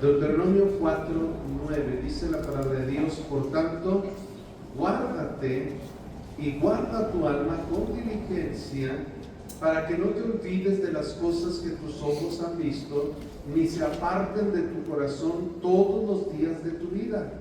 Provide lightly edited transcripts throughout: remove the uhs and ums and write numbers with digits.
Deuteronomio 4:9 dice la palabra de Dios: por tanto, guárdate y guarda tu alma con diligencia, para que no te olvides de las cosas que tus ojos han visto, ni se aparten de tu corazón todos los días de tu vida.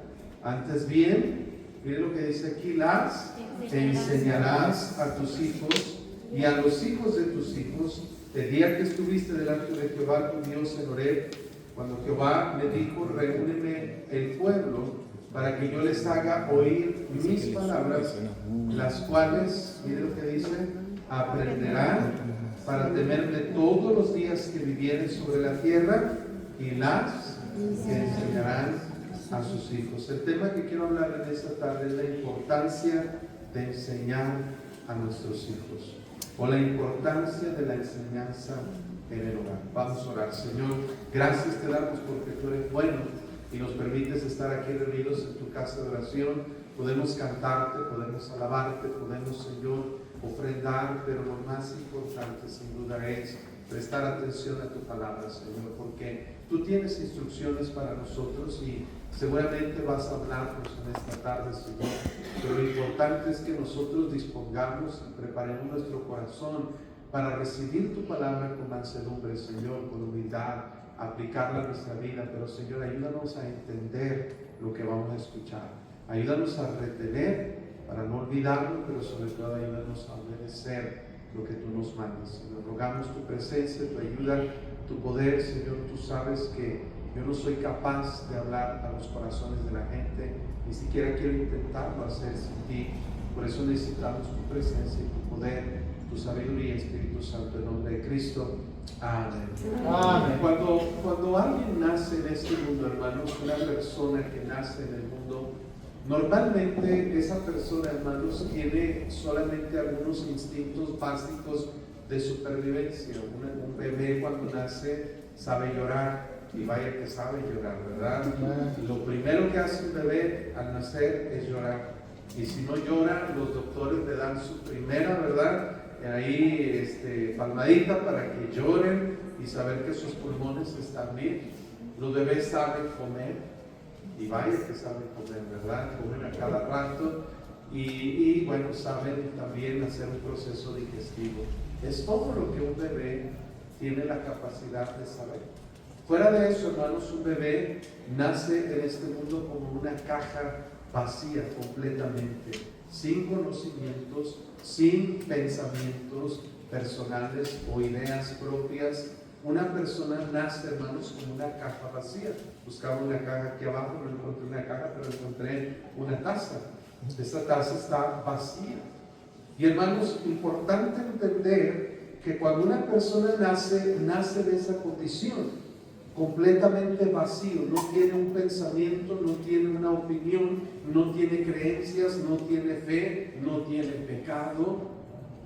Antes bien, mire lo que dice aquí: las enseñarás a tus hijos y a los hijos de tus hijos, el día que estuviste delante de Jehová tu Dios en Horeb, cuando Jehová me dijo: reúneme el pueblo, para que yo les haga oír mis palabras, las cuales, mire lo que dice, aprenderán para temerme todos los días que vivieren sobre la tierra, y las enseñarán a sus hijos. El tema que quiero hablar en esta tarde es la importancia de enseñar a nuestros hijos, o la importancia de la enseñanza en el hogar. Vamos a orar. Señor, gracias te damos porque tú eres bueno y nos permites estar aquí reunidos en tu casa de oración. Podemos cantarte, podemos alabarte, podemos, Señor, ofrendar, pero lo más importante sin duda es prestar atención a tu palabra, Señor, porque tú tienes instrucciones para nosotros y seguramente vas a hablarnos en esta tarde, Señor, pero lo importante es que nosotros dispongamos y preparemos nuestro corazón para recibir tu palabra con mansedumbre, Señor, con humildad, aplicarla a nuestra vida. Pero, Señor, ayúdanos a entender lo que vamos a escuchar, ayúdanos a retener para no olvidarlo, pero sobre todo ayúdanos a obedecer lo que tú nos mandas. Señor, rogamos tu presencia, tu ayuda, tu poder. Señor, tú sabes que yo no soy capaz de hablar a los corazones de la gente, ni siquiera quiero intentarlo hacer sin ti. Por eso necesitamos tu presencia y tu poder, tu sabiduría, Espíritu Santo, en nombre de Cristo. Amén. Amén. Cuando alguien nace en este mundo, hermanos, una persona que nace en el mundo, normalmente esa persona, hermanos, tiene solamente algunos instintos básicos de supervivencia. Un bebé cuando nace sabe llorar, y vaya que sabe llorar, ¿verdad? Lo primero que hace un bebé al nacer es llorar, y si no llora, los doctores le dan su primera, ¿verdad?, ahí palmadita para que lloren y saber que sus pulmones están bien. Los bebés saben comer, y vaya que saben comer, ¿verdad? Comen a cada rato y bueno, saben también hacer un proceso digestivo. Es todo lo que un bebé tiene la capacidad de saber. Fuera de eso, hermanos, un bebé nace en este mundo como una caja vacía completamente, sin conocimientos, sin pensamientos personales o ideas propias. Una persona nace, hermanos, como una caja vacía. Buscaba una caja aquí abajo, no encontré una caja, pero encontré una taza. Esta taza está vacía. Y, hermanos, importante entender que cuando una persona nace de esa condición, completamente vacío, no tiene un pensamiento, no tiene una opinión, no tiene creencias, no tiene fe, no tiene pecado,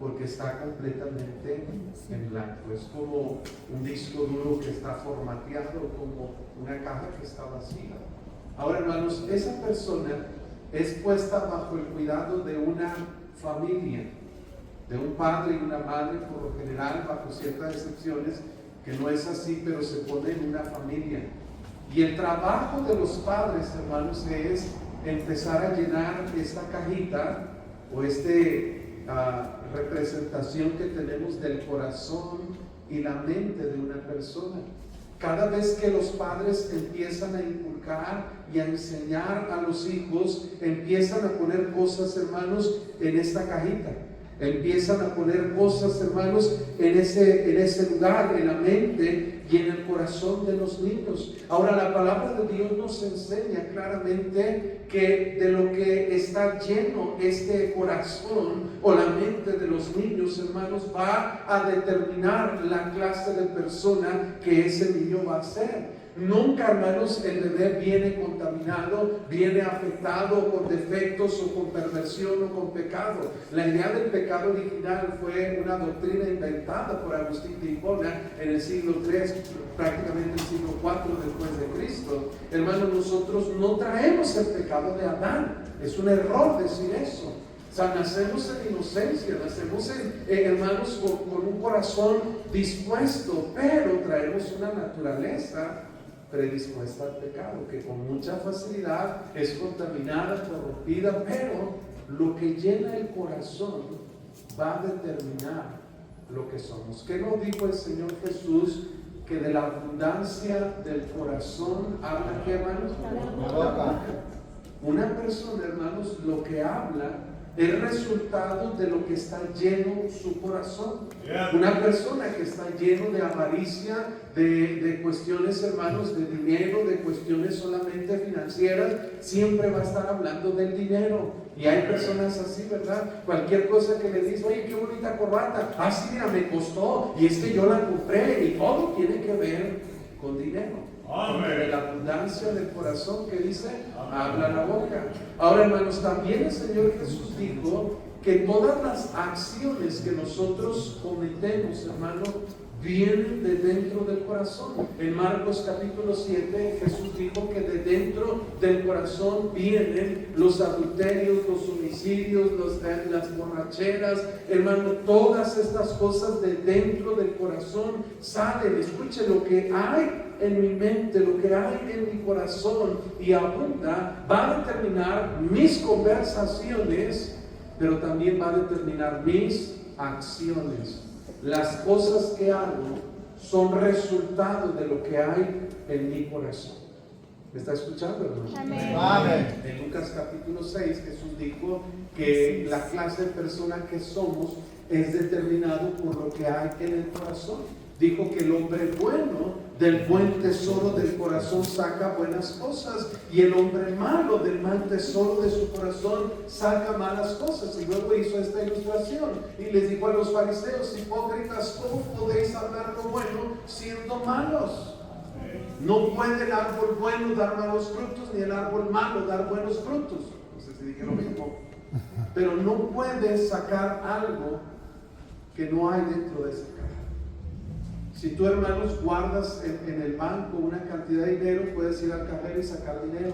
porque está completamente en blanco. Es como un disco duro que está formateado, como una caja que está vacía. Ahora, hermanos, esa persona es puesta bajo el cuidado de una familia, de un padre y una madre, por lo general, bajo ciertas excepciones, que no es así, pero se pone en una familia. Y el trabajo de los padres, hermanos, es empezar a llenar esta cajita o representación que tenemos del corazón y la mente de una persona. Cada vez que los padres empiezan a inculcar y a enseñar a los hijos, empiezan a poner cosas, hermanos, en esta cajita. Empiezan a poner cosas, hermanos, en ese lugar, en la mente y en el corazón de los niños. Ahora, la palabra de Dios nos enseña claramente que de lo que está lleno este corazón o la mente de los niños, hermanos, va a determinar la clase de persona que ese niño va a ser. Nunca, hermanos, el bebé viene contaminado, viene afectado con defectos o con perversión o con pecado. La idea del pecado original fue una doctrina inventada por Agustín de Hipona en el siglo III, prácticamente el siglo IV después de Cristo. Hermanos, nosotros no traemos el pecado de Adán. Es un error decir eso. O sea, nacemos en inocencia, nacemos hermanos, con un corazón dispuesto, pero traemos una naturaleza predispuesta al pecado, que con mucha facilidad es contaminada, corrompida, pero lo que llena el corazón va a determinar lo que somos. ¿Qué nos dijo el Señor Jesús? Que de la abundancia del corazón habla, ¿qué, hermanos? La boca. Una persona, hermanos, lo que habla es resultado de lo que está lleno su corazón. Una persona que está lleno de avaricia, de cuestiones, hermanos, de dinero, de cuestiones solamente financieras, siempre va a estar hablando del dinero. Y hay personas así, ¿verdad? Cualquier cosa que le dices, oye, qué bonita corbata, sí, mira, me costó, y es que yo la compré, y todo tiene que ver con dinero. Porque de la abundancia del corazón, que dice, habla la boca. Ahora, hermanos, también el Señor Jesús dijo que todas las acciones que nosotros cometemos, hermano, vienen de dentro del corazón. En Marcos capítulo 7, Jesús dijo que de dentro del corazón vienen los adulterios, los homicidios, las borracheras, hermano, todas estas cosas de dentro del corazón salen. Escuche, lo que hay en mi mente, lo que hay en mi corazón y abunda, va a determinar mis conversaciones, pero también va a determinar mis acciones. Las cosas que hago son resultado de lo que hay en mi corazón. ¿Me está escuchando, hermano? Amén. Amén. En Lucas capítulo 6, Jesús dijo que la clase de persona que somos es determinado por lo que hay en el corazón. Dijo que el hombre bueno del buen tesoro del corazón saca buenas cosas, y el hombre malo del mal tesoro de su corazón saca malas cosas. Y luego hizo esta ilustración y les dijo a los fariseos: hipócritas, ¿cómo podéis hablar lo bueno siendo malos? No puede el árbol bueno dar malos frutos, ni el árbol malo dar buenos frutos. No sé si dije lo mismo, pero no puedes sacar algo que no hay dentro de esa caja. Si tú, hermanos, guardas en el banco una cantidad de dinero, puedes ir al cajero y sacar dinero.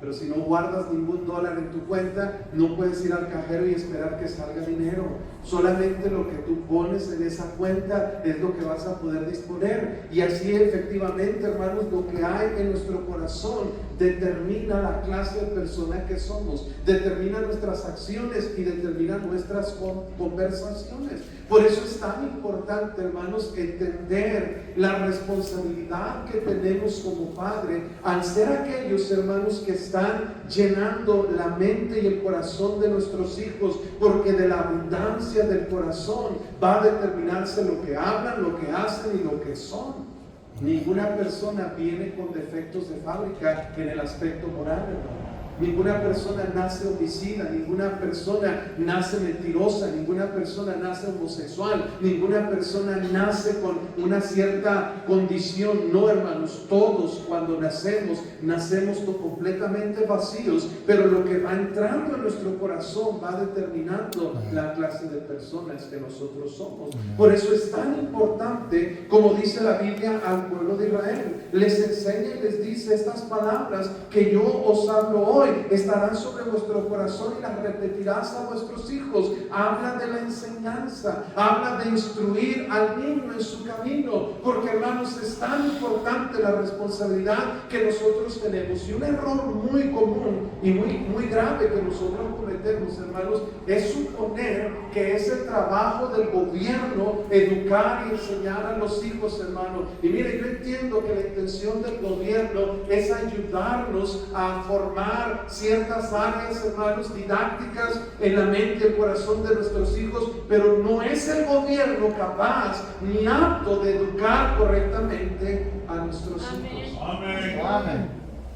Pero si no guardas ningún dólar en tu cuenta, no puedes ir al cajero y esperar que salga dinero. Solamente lo que tú pones en esa cuenta es lo que vas a poder disponer. Y así, efectivamente, hermanos, lo que hay en nuestro corazón determina la clase de persona que somos, determina nuestras acciones y determina nuestras conversaciones. Por eso es tan importante, hermanos, entender la responsabilidad que tenemos como padre al ser aquellos, hermanos, que están llenando la mente y el corazón de nuestros hijos, porque de la abundancia del corazón va a determinarse lo que hablan, lo que hacen y lo que son. Ninguna persona viene con defectos de fábrica en el aspecto moral, hermano. Ninguna persona nace homicida, ninguna persona nace mentirosa, ninguna persona nace homosexual, ninguna persona nace con una cierta condición. No, hermanos, todos cuando nacemos completamente vacíos, pero lo que va entrando en nuestro corazón va determinando la clase de personas que nosotros somos. Por eso es tan importante, como dice la Biblia al pueblo de Israel, les enseña y les dice estas palabras que yo os hablo hoy, estarán sobre vuestro corazón y las repetirás a vuestros hijos. Habla de la enseñanza, habla de instruir al niño en su camino, porque, hermanos, es tan importante la responsabilidad que nosotros tenemos. Y un error muy común y muy grave que nosotros cometemos, hermanos, es suponer que es el trabajo del gobierno educar y enseñar a los hijos, hermanos. Y mire, yo entiendo que la intención del gobierno es ayudarnos a formar ciertas áreas, hermanos, didácticas en la mente y el corazón de nuestros hijos, pero no es el gobierno capaz ni apto de educar correctamente a nuestros hijos. Amén. Amén.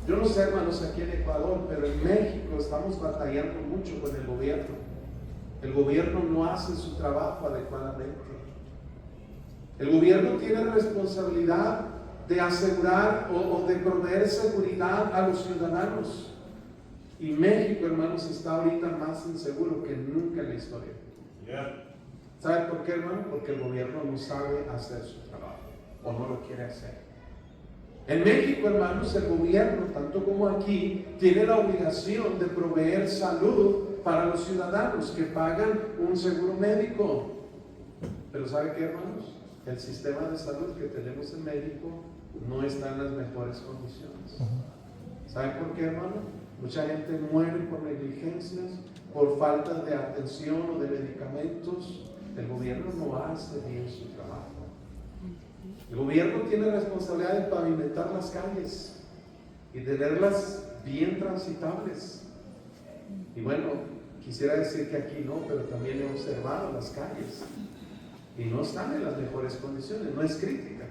Yo no sé, hermanos, aquí en Ecuador, pero en México estamos batallando mucho con el gobierno. El gobierno no hace su trabajo adecuadamente. El gobierno tiene la responsabilidad de asegurar o de proveer seguridad a los ciudadanos. Y México, hermanos, está ahorita más inseguro que nunca en la historia. ¿Sabe por qué, hermano? Porque el gobierno no sabe hacer su trabajo o no lo quiere hacer. En México, hermanos, el gobierno, tanto como aquí, tiene la obligación de proveer salud para los ciudadanos que pagan un seguro médico. Pero ¿sabe qué, hermanos? El sistema de salud que tenemos en México no está en las mejores condiciones. ¿Saben por qué, hermano? Mucha gente muere por negligencias, por falta de atención o de medicamentos. El gobierno no hace bien su trabajo. El gobierno tiene responsabilidad de pavimentar las calles y tenerlas bien transitables. Y bueno, quisiera decir que aquí no, pero también he observado las calles y no están en las mejores condiciones. No es crítica.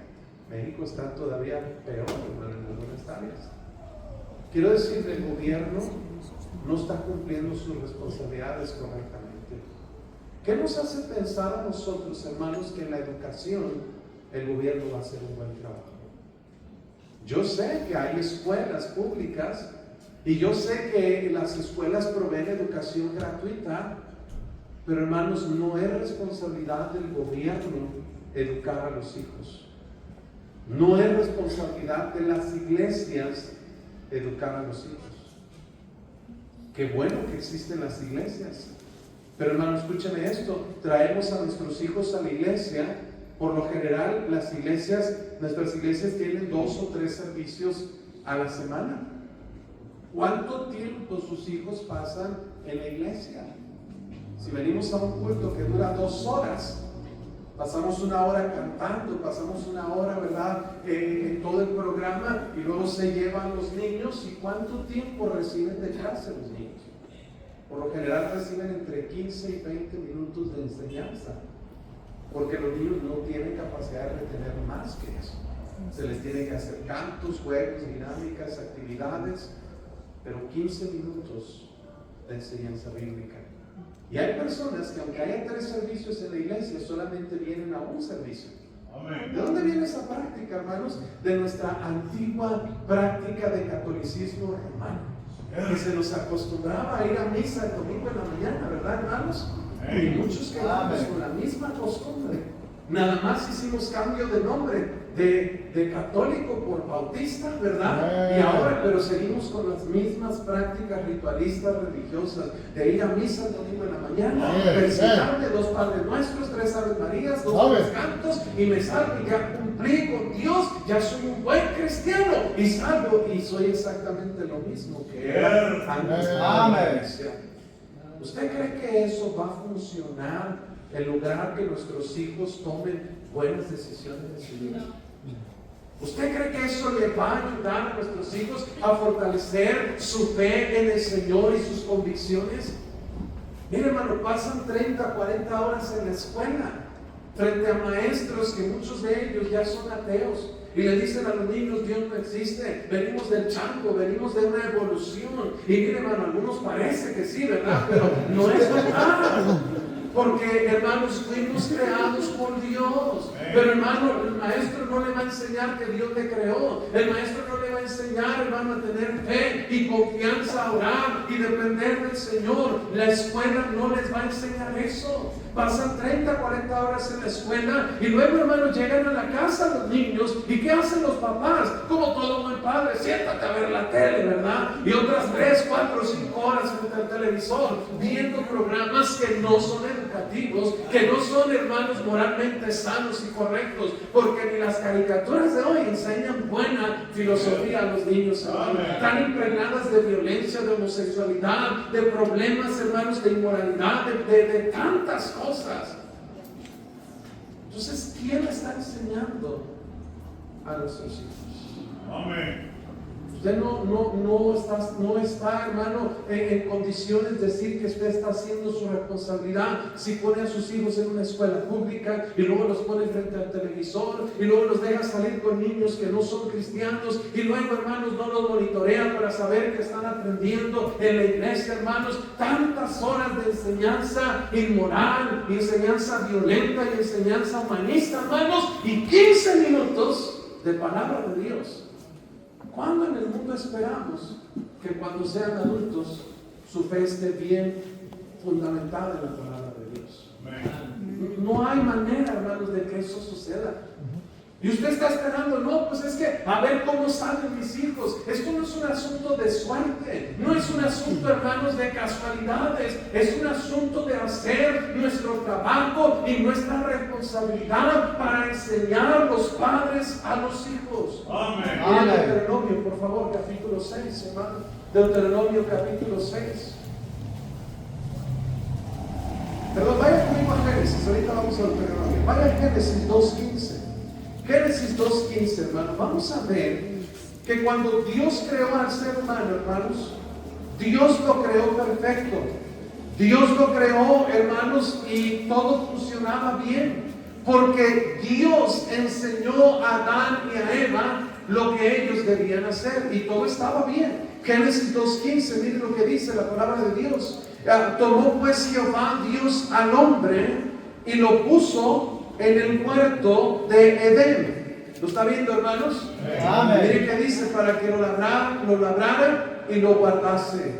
México está todavía peor en algunas áreas. Quiero decir, el gobierno no está cumpliendo sus responsabilidades correctamente. ¿Qué nos hace pensar a nosotros, hermanos, que en la educación el gobierno va a hacer un buen trabajo? Yo sé que hay escuelas públicas y yo sé que las escuelas proveen educación gratuita, pero hermanos, no es responsabilidad del gobierno educar a los hijos. No es responsabilidad de las iglesias educar a los hijos. Qué bueno que existen las iglesias, pero hermano, escúchame esto: traemos a nuestros hijos a la iglesia. Por lo general, nuestras iglesias tienen 2 o 3 servicios a la semana. ¿Cuánto tiempo sus hijos pasan en la iglesia? Si venimos a un culto que dura 2 horas, pasamos 1 hora cantando, pasamos 1 hora, ¿verdad?, en todo el programa, y luego se llevan los niños. ¿Y cuánto tiempo reciben de clase los niños? Por lo general reciben entre 15 y 20 minutos de enseñanza, porque los niños no tienen capacidad de retener más que eso. Se les tiene que hacer cantos, juegos, dinámicas, actividades, pero 15 minutos de enseñanza bíblica. Y hay personas que, aunque haya 3 servicios en la iglesia, solamente vienen a un servicio. Amén. ¿De dónde viene esa práctica, hermanos? De nuestra antigua práctica de catolicismo romano, que se nos acostumbraba a ir a misa el domingo en la mañana, ¿verdad, hermanos? Y muchos quedamos con la misma costumbre. Nada más hicimos cambio de nombre de católico por bautista, ¿verdad? Y ahora, pero seguimos con las mismas prácticas ritualistas religiosas de ir a misa el domingo en la mañana, recitarme 2 Padres Nuestros, 3 Aves Marías, 2 Tres Cantos, y me salvo, y ya cumplí con Dios, ya soy un buen cristiano y salvo, y soy exactamente lo mismo que era antes de la iglesia. ¿Usted cree que eso va a funcionar en lograr que nuestros hijos tomen buenas decisiones en su vida? ¿Usted cree que eso le va a ayudar a nuestros hijos a fortalecer su fe en el Señor y sus convicciones? Mire, hermano, pasan 30, 40 horas en la escuela frente a maestros que muchos de ellos ya son ateos, y le dicen a los niños: Dios no existe, venimos del chango, venimos de una evolución. Y mire, hermano, a algunos parece que sí, ¿verdad? Pero no es verdad. Porque, hermanos, fuimos creados por Dios. Pero, hermano, el maestro no le va a enseñar que Dios te creó. El maestro no le va a enseñar, hermano, a tener fe y confianza, a orar y depender del Señor. La escuela no les va a enseñar eso. Pasan 30, 40 horas en la escuela y luego, hermanos, llegan a la casa los niños. ¿Y qué hacen los papás? Como todo buen padre: siéntate a ver la tele, ¿verdad? Y otras 3, 4, 5 horas frente al televisor viendo programas que no son educativos, que no son, hermanos, moralmente sanos y correctos, porque ni las caricaturas de hoy enseñan buena filosofía a los niños, hermanos. Están impregnadas de violencia, de homosexualidad, de problemas, hermanos, de inmoralidad, de tantas cosas. Entonces, ¿quién le está enseñando a nuestros hijos? Amén. Usted no está, hermano, en condiciones de decir que usted está haciendo su responsabilidad si pone a sus hijos en una escuela pública y luego los pone frente al televisor y luego los deja salir con niños que no son cristianos y luego, hermanos, no los monitorea para saber que están aprendiendo en la iglesia, hermanos. Tantas horas de enseñanza inmoral, enseñanza violenta y enseñanza humanista, hermanos, y 15 minutos de palabra de Dios. ¿Cuándo en el mundo esperamos que cuando sean adultos su fe esté bien fundamentada en la palabra de Dios? No hay manera, hermanos, de que eso suceda. Y usted está esperando, no, pues es que a ver cómo salen mis hijos. Esto no es un asunto de suerte, no es un asunto, hermanos, de casualidades. Es un asunto de hacer nuestro trabajo y nuestra responsabilidad para enseñar a los padres a los hijos. Amén. Amén. Deuteronomio, por favor, capítulo 6, hermano. Deuteronomio, capítulo 6. Perdón, vaya conmigo a Génesis, ahorita vamos a Deuteronomio. Vaya a Génesis 2.15. Génesis 2.15, hermano. Vamos a ver que cuando Dios creó al ser humano, hermanos, Dios lo creó perfecto. Dios lo creó, hermanos, y todo funcionaba bien. Porque Dios enseñó a Adán y a Eva lo que ellos debían hacer. Y todo estaba bien. Génesis 2.15, miren lo que dice la palabra de Dios. Tomó pues Jehová Dios al hombre y lo puso en el huerto de Edén. ¿Lo está viendo, hermanos? Amén. Mire que dice, para que lo labrara y lo guardase.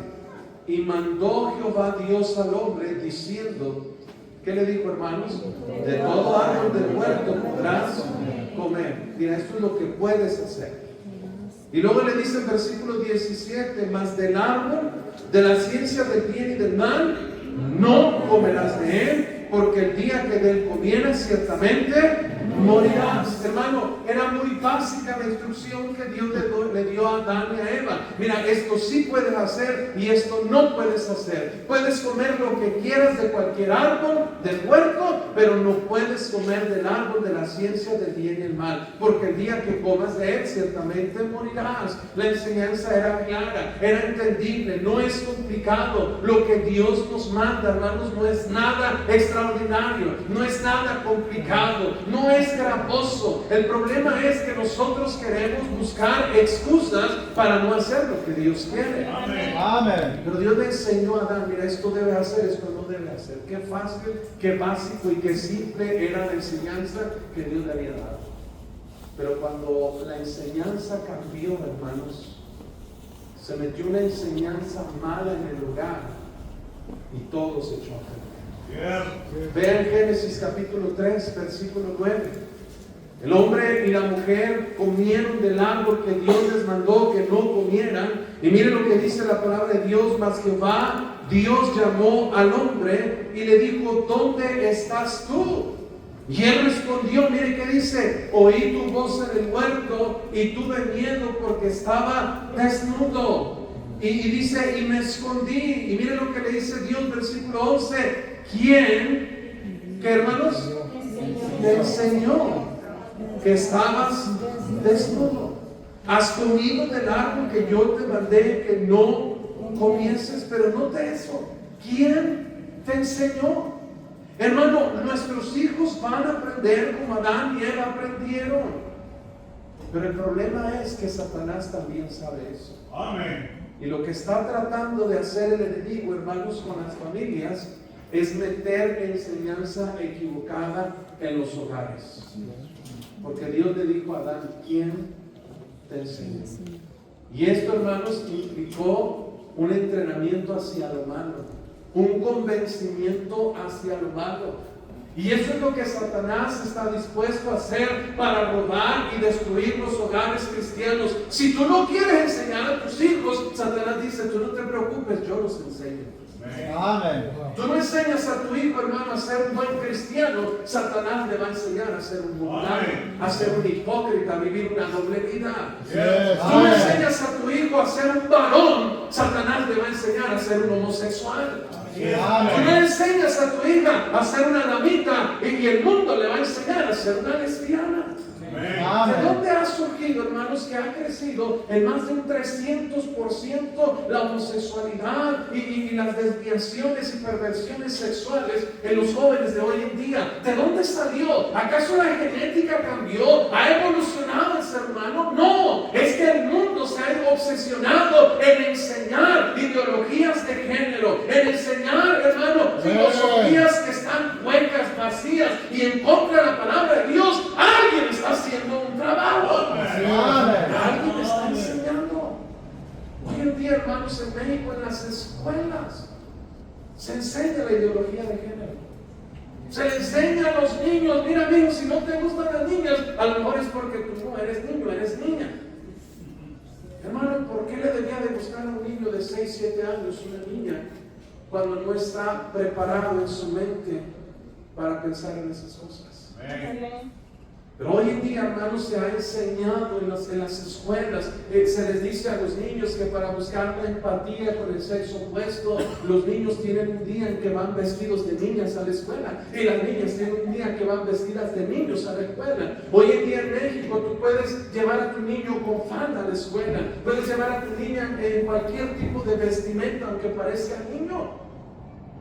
Y mandó Jehová Dios al hombre diciendo, ¿qué le dijo, hermanos? De todo árbol del huerto podrás comer. Mira, esto es lo que puedes hacer. Y luego le dice en versículo 17, mas del árbol de la ciencia del bien y del mal no comerás de él, porque el día que de él comieras ciertamente morirás. Hermano, era muy básica la instrucción que Dios le dio a Adán y a Eva. Mira, esto sí puedes hacer y esto no puedes hacer. Puedes comer lo que quieras de cualquier árbol del huerto, pero no puedes comer del árbol de la ciencia del bien y el mal, porque el día que comas de él ciertamente morirás. La enseñanza era clara, era entendible, no es complicado. Lo que Dios nos manda, hermanos, no es nada extraordinario, no es nada complicado, no es gravoso. El problema es que nosotros queremos buscar excusas para no hacer lo que Dios quiere. Amén. Amén. Pero Dios le enseñó a Adán, mira, esto debe hacer, esto no debe hacer. Qué fácil, qué básico y qué simple era la enseñanza que Dios le había dado. Pero cuando la enseñanza cambió, hermanos, se metió una enseñanza mala en el hogar y todo se echó a perder. Vean Génesis capítulo 3, versículo 9. El hombre y la mujer comieron del árbol que Dios les mandó que no comieran. Y miren lo que dice la palabra de Dios. Mas Jehová, Dios llamó al hombre y le dijo, ¿dónde estás tú? Y él respondió, mire que dice, oí tu voz en el huerto y tuve miedo porque estaba desnudo. Y dice, y me escondí. Y mire lo que le dice Dios, versículo 11. ¿Quién? ¿Qué, hermanos? Te enseñó que estabas desnudo. Has comido del árbol que yo te mandé que no comieses. Pero note eso. ¿Quién te enseñó? Hermano, nuestros hijos van a aprender como Adán y Eva aprendieron. Pero el problema es que Satanás también sabe eso. Amén. Y lo que está tratando de hacer el enemigo, hermanos, con las familias, es meter enseñanza equivocada en los hogares. Porque Dios le dijo a Adán, ¿quién te enseñó? Y esto, hermanos, implicó un entrenamiento hacia lo malo, un convencimiento hacia lo malo. Y eso es lo que Satanás está dispuesto a hacer para robar y destruir los hogares cristianos. Si tú no quieres enseñar a tus hijos, Satanás dice, tú no te preocupes, yo los enseño. Amén. Tú no enseñas a tu hijo, hermano, a ser un buen cristiano, Satanás le va a enseñar a ser un mundano, a ser un hipócrita, a vivir una doble vida. Tú no enseñas a tu hijo a ser un varón, Satanás le va a enseñar a ser un homosexual. Tú no enseñas a tu hija a ser una damita y el mundo le va a enseñar a ser una lesbiana. ¿De dónde ha surgido, hermanos, que ha crecido en más de un 300% la homosexualidad y las desviaciones y perversiones sexuales en los jóvenes de hoy en día? ¿De dónde salió? ¿Acaso la genética cambió? ¿Ha evolucionado el ser humano? No, es que el mundo se ha obsesionado en enseñar ideologías de género, en enseñar, hermano, filosofías que están huecas, vacías y en contra de la palabra de Dios. Alguien está haciendo un trabajo. Alguien está enseñando. Hoy en día, hermanos, en México, en las escuelas se enseña la ideología de género. Se le enseña a los niños, mira amigo, si no te gustan las niñas, a lo mejor es porque tú no eres niño, eres niña. Hermano, ¿por qué le debía de gustar a un niño de 6, 7 años una niña cuando no está preparado en su mente para pensar en esas cosas? Pero hoy en día, hermanos, se ha enseñado en las escuelas, se les dice a los niños que para buscar la empatía con el sexo opuesto, los niños tienen un día en que van vestidos de niñas a la escuela y las niñas tienen un día que van vestidas de niños a la escuela. Hoy en día en México tú puedes llevar a tu niño con falda a la escuela, puedes llevar a tu niña en cualquier tipo de vestimenta aunque parezca niño.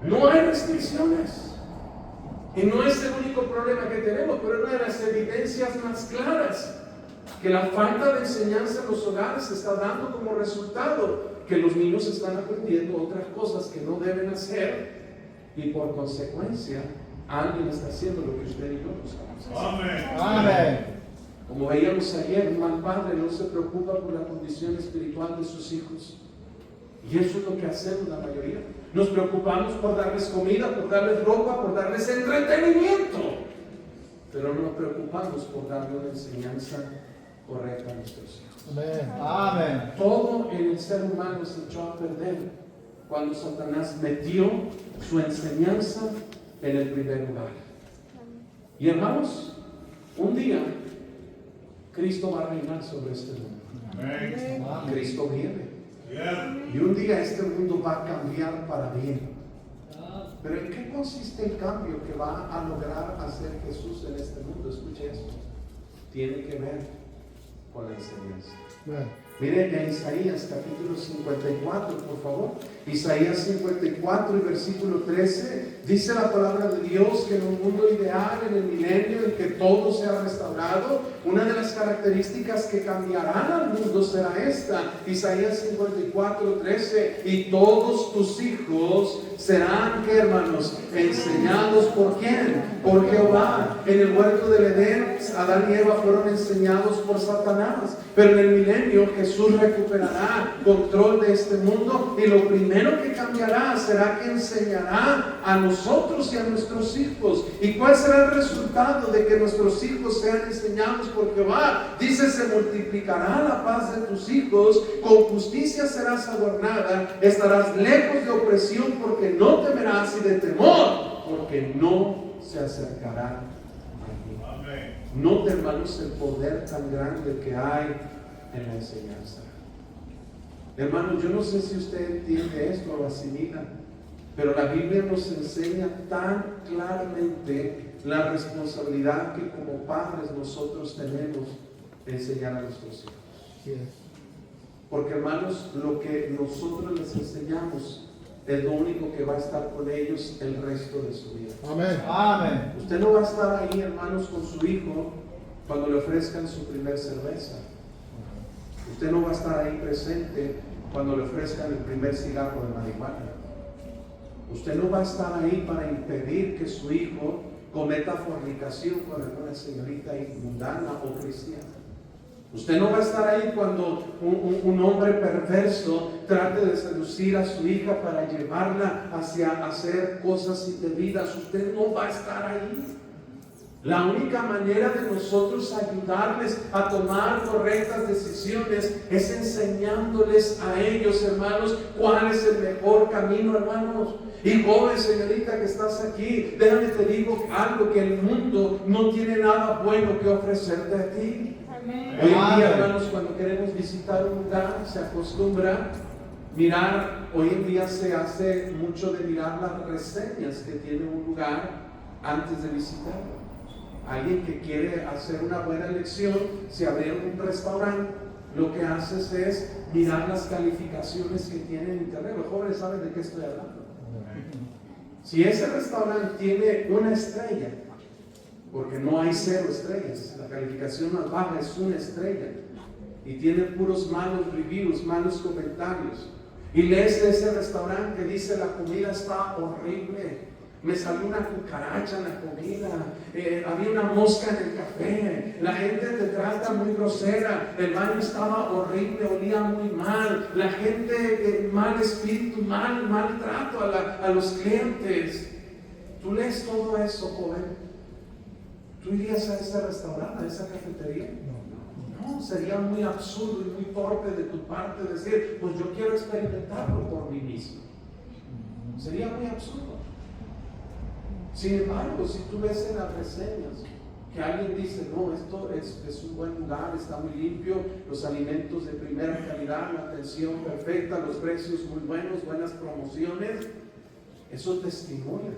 No hay restricciones. Y no es el único problema que tenemos, pero es una de las evidencias más claras que la falta de enseñanza en los hogares está dando como resultado que los niños están aprendiendo otras cosas que no deben hacer y por consecuencia alguien está haciendo lo que usted y yo buscamos hacer. Amén. Como veíamos ayer, un mal padre no se preocupa por la condición espiritual de sus hijos. Y eso es lo que hacemos la mayoría. Nos preocupamos por darles comida, por darles ropa, por darles entretenimiento. Pero no nos preocupamos por darle una enseñanza correcta a nuestros hijos. Amén. Amén. Todo en el ser humano se echó a perder cuando Satanás metió su enseñanza en el primer lugar. Y hermanos, un día Cristo va a reinar sobre este mundo. Amén. Cristo viene. Y un día este mundo va a cambiar para bien. Pero ¿en qué consiste el cambio que va a lograr hacer Jesús en este mundo? Escuche esto. Tiene que ver con la enseñanza. Miren en Isaías capítulo 54, por favor. Isaías 54 y versículo 13. Dice la palabra de Dios que en un mundo ideal, en el milenio en que todo sea restaurado, una de las características que cambiarán al mundo será esta. Isaías 54, 13. Y todos tus hijos serán, ¿qué, hermanos? Enseñados ¿por quién? Por Jehová. En el huerto del Edén, Adán y Eva fueron enseñados por Satanás. Pero en el milenio Jesús recuperará control de este mundo y lo primero que cambiará será que enseñará a nosotros y a nuestros hijos. ¿Y cuál será el resultado de que nuestros hijos sean enseñados por Jehová? Dice, se multiplicará la paz de tus hijos, con justicia serás adornada, estarás lejos de opresión porque no temerás y de temor porque no se acercará. Note, hermanos, el poder tan grande que hay en la enseñanza. Hermanos, yo no sé si usted entiende esto o lo asimila, pero la Biblia nos enseña tan claramente la responsabilidad que como padres nosotros tenemos de enseñar a nuestros hijos. Porque, hermanos, lo que nosotros les enseñamos es lo único que va a estar con ellos el resto de su vida. Amén. Amén. Usted no va a estar ahí, hermanos, con su hijo cuando le ofrezcan su primer cerveza. Usted no va a estar ahí presente cuando le ofrezcan el primer cigarro de marihuana. Usted no va a estar ahí para impedir que su hijo cometa fornicación con alguna señorita mundana o cristiana. Usted no va a estar ahí cuando un hombre perverso trate de seducir a su hija para llevarla hacia hacer cosas indebidas. Usted no va a estar ahí. La única manera de nosotros ayudarles a tomar correctas decisiones es enseñándoles a ellos, hermanos, cuál es el mejor camino, hermanos. Y joven señorita que estás aquí, déjame te digo algo, que el mundo no tiene nada bueno que ofrecerte a ti. Hoy en día, hermanos, cuando queremos visitar un lugar, se acostumbra mirar, hoy en día se hace mucho de mirar las reseñas que tiene un lugar antes de visitarlo. Alguien que quiere hacer una buena elección, si abrieron un restaurante, lo que haces es mirar las calificaciones que tiene en internet. Los jóvenes saben de qué estoy hablando. Si ese restaurante tiene una estrella, porque no hay 0 estrellas, la calificación más baja es 1 estrella, y tiene puros malos reviews, malos comentarios, y lees de ese restaurante que dice la comida está horrible, me salió una cucaracha en la comida, había una mosca en el café, la gente te trata muy grosera, el baño estaba horrible, olía muy mal, la gente mal espíritu, mal trato a los clientes. Tú lees todo eso, joven. ¿Tú irías a ese restaurante, a esa cafetería? No, sería muy absurdo y muy torpe de tu parte decir, pues yo quiero experimentarlo por mí mismo. Sería muy absurdo. Sin embargo, si tú ves en las reseñas que alguien dice, no, esto es un buen lugar, está muy limpio, los alimentos de primera calidad, la atención perfecta, los precios muy buenos, buenas promociones, eso testimonia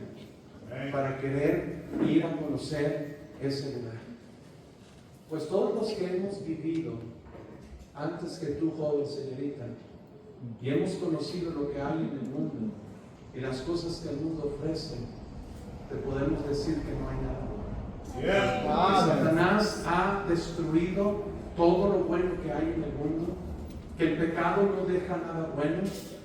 para querer ir a conocer ese lugar. Pues todos los que hemos vivido antes que tú, joven señorita, y hemos conocido lo que hay en el mundo y las cosas que el mundo ofrece, te podemos decir que no hay nada bueno. Satanás ha destruido todo lo bueno que hay en el mundo, que el pecado no deja nada bueno,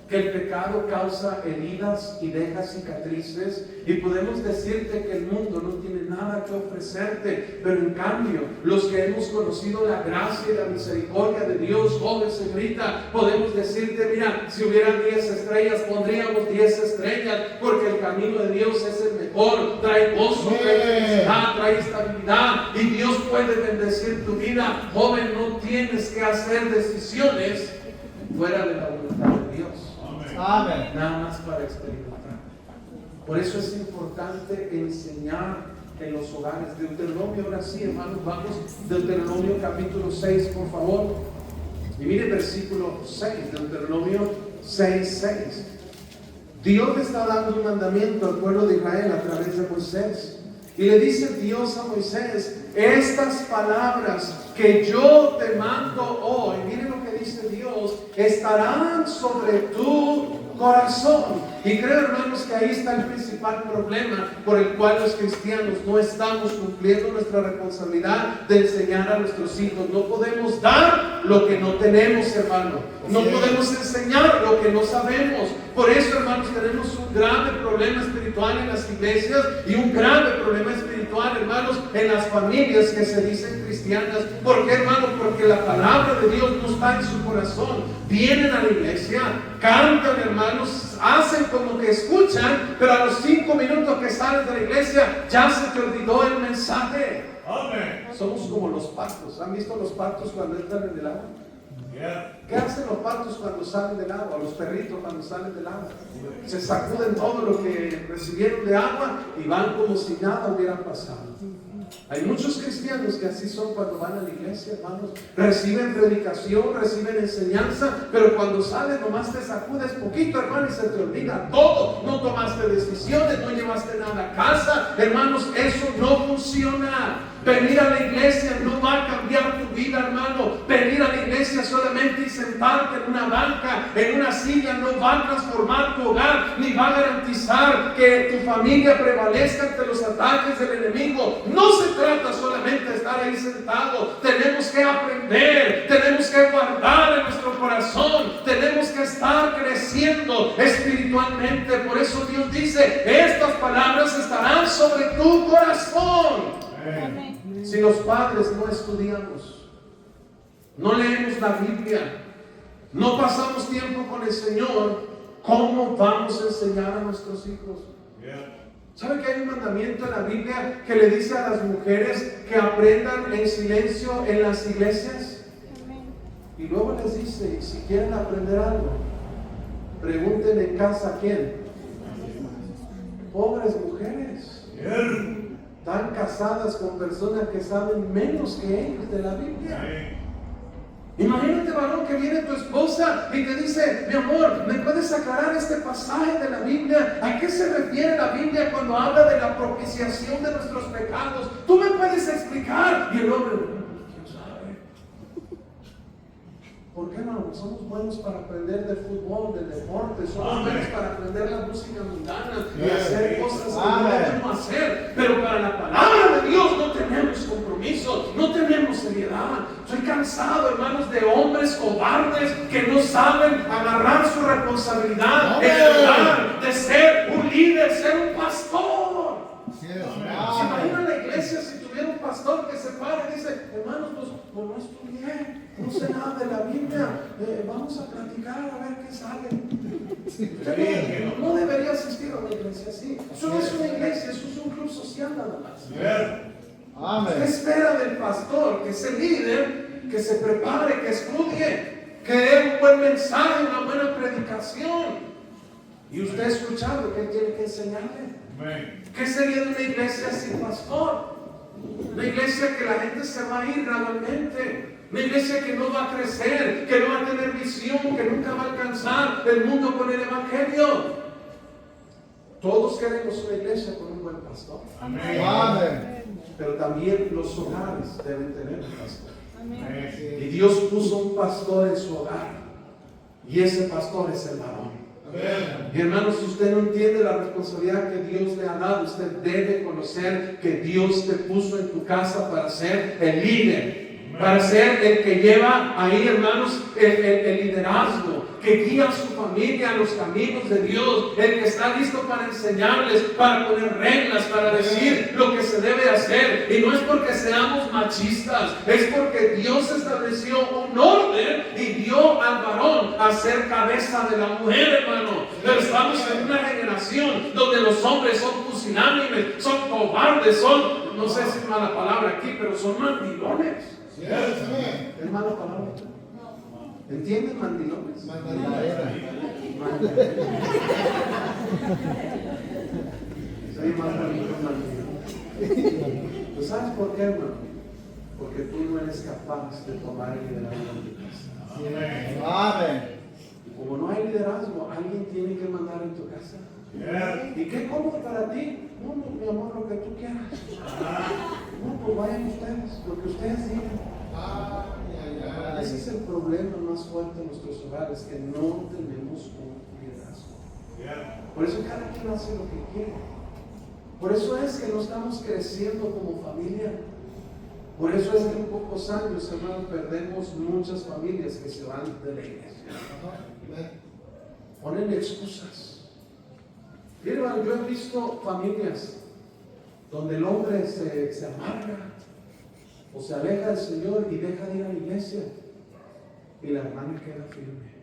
que el pecado causa heridas y deja cicatrices, y podemos decirte que el mundo no tiene nada que ofrecerte, pero en cambio los que hemos conocido la gracia y la misericordia de Dios, joven señorita, podemos decirte, mira, si hubieran 10 estrellas pondríamos 10 estrellas, porque el camino de Dios es el mejor, trae gozo, trae felicidad, trae estabilidad, y Dios puede bendecir tu vida. Joven, no tienes que hacer decisiones fuera de la voluntad de Dios. Amén. Nada más para experimentar. Por eso es importante enseñar en los hogares. Deuteronomio, ahora sí, hermanos, vamos. Deuteronomio capítulo 6, por favor. Y mire versículo 6, Deuteronomio 6:6. Dios le está dando un mandamiento al pueblo de Israel a través de Moisés. Y le dice Dios a Moisés, estas palabras que yo te mando hoy, miren lo que dice Dios, estarán sobre tu corazón. Y creo, hermanos, que ahí está el principal problema por el cual los cristianos no estamos cumpliendo nuestra responsabilidad de enseñar a nuestros hijos. No podemos dar lo que no tenemos, hermano. No podemos enseñar lo que no sabemos. Por eso, hermanos, tenemos un grave problema espiritual en las iglesias y un grave problema espiritual, hermanos, en las familias que se dicen cristianas. ¿Por qué, hermano? Porque la palabra de Dios no está en su corazón. Vienen a la iglesia, cantan, hermanos, hacen como que escuchan, pero a los 5 minutos que salen de la iglesia ya se te olvidó el mensaje. Amén. Somos como los patos. ¿Han visto los patos cuando entran en el agua? ¿Qué hacen los patos cuando salen del agua? Los perritos cuando salen del agua. Se sacuden todo lo que recibieron de agua y van como si nada hubiera pasado. Hay muchos cristianos que así son cuando van a la iglesia, hermanos. Reciben predicación, reciben enseñanza, pero cuando salen nomás te sacudes poquito, hermano, y se te olvida todo. No tomaste decisiones, no llevaste nada a casa. Hermanos, eso no funciona. Venir a la iglesia no va a cambiar tu vida, hermano. Venir a la iglesia solamente y sentarte en una banca, en una silla, no va a transformar tu hogar, ni va a garantizar que tu familia prevalezca ante los ataques del enemigo. No se trata solamente de estar ahí sentado. Tenemos que aprender, tenemos que guardar en nuestro corazón, tenemos que estar creciendo espiritualmente. Por eso Dios dice, estas palabras estarán sobre tu corazón. Amén. Si los padres no estudiamos, no leemos la Biblia, no pasamos tiempo con el Señor, ¿cómo vamos a enseñar a nuestros hijos? ¿Sabe que hay un mandamiento en la Biblia que le dice a las mujeres que aprendan en silencio en las iglesias? Y luego les dice, si quieren aprender algo, pregunten en casa a quién. Pobres mujeres. Están casadas con personas que saben menos que ellos de la Biblia. Imagínate, varón, que viene tu esposa y te dice, mi amor, ¿me puedes aclarar este pasaje de la Biblia? ¿A qué se refiere la Biblia cuando habla de la propiciación de nuestros pecados? ¿Tú me puedes explicar? Y el hombre, ¿quién sabe? ¿Por qué, hermano? Somos buenos para aprender del fútbol, del deporte, somos buenos para aprender la música mundana y hacer cosas que no debemos hacer, pero para la palabra de Dios no tenemos compromiso, no tenemos seriedad. Estoy cansado, hermanos, de hombres cobardes que no saben agarrar su responsabilidad en el lugar de ser un líder, ser un pastor. ¿Se imagina la iglesia si tuviera viene un pastor que se para y dice, hermanos, pues no estudié, no sé nada de la Biblia, vamos a platicar a ver qué sale. Usted no debería asistir a una iglesia así. Eso no es una iglesia, eso es un club social nada más. Usted espera del pastor, que ese líder, que se prepare, que estudie, que dé un buen mensaje, una buena predicación. Y usted ha escuchado que él tiene que enseñarle. ¿Qué sería de una iglesia sin pastor? Una iglesia que la gente se va a ir gradualmente. Una iglesia que no va a crecer, que no va a tener visión, que nunca va a alcanzar el mundo con el evangelio. Todos queremos una iglesia con un buen pastor. Amén. Pero también los hogares deben tener un pastor. Amén. Y Dios puso un pastor en su hogar. Y ese pastor es el varón. Amén. Y hermanos, si usted no entiende la responsabilidad que Dios le ha dado, usted debe conocer que Dios te puso en tu casa para ser el líder. Para ser el que lleva ahí, hermanos, el liderazgo, que guía a su familia a los caminos de Dios, el que está listo para enseñarles, para poner reglas, para decir lo que se debe hacer. Y no es porque seamos machistas, es porque Dios estableció un orden y dio al varón a ser cabeza de la mujer, hermano. Pero estamos en una generación donde los hombres son pusilánimes, son cobardes, son, no sé si es mala palabra aquí, pero son mandilones. ¿Es mala palabra? ¿Entienden mandilones? Soy más bonito mandilón. ¿Tú sabes por qué, hermano? Porque tú no eres capaz de tomar el liderazgo en tu casa. Amén. Y como no hay liderazgo, alguien tiene que mandar en tu casa. ¿Y qué cómodo para ti? No, mi amor, lo que tú quieras. No, pues vayan ustedes, lo que ustedes digan. Ese es el problema más fuerte en nuestros hogares, que no tenemos un liderazgo. Por eso cada quien hace lo que quiere. Por eso es que no estamos creciendo como familia. Por eso es que en pocos años, hermanos, perdemos muchas familias que se van de la iglesia. Ponen excusas. Miren, yo he visto familias donde el hombre se amarga o se aleja del Señor y deja de ir a la iglesia, y la hermana queda firme.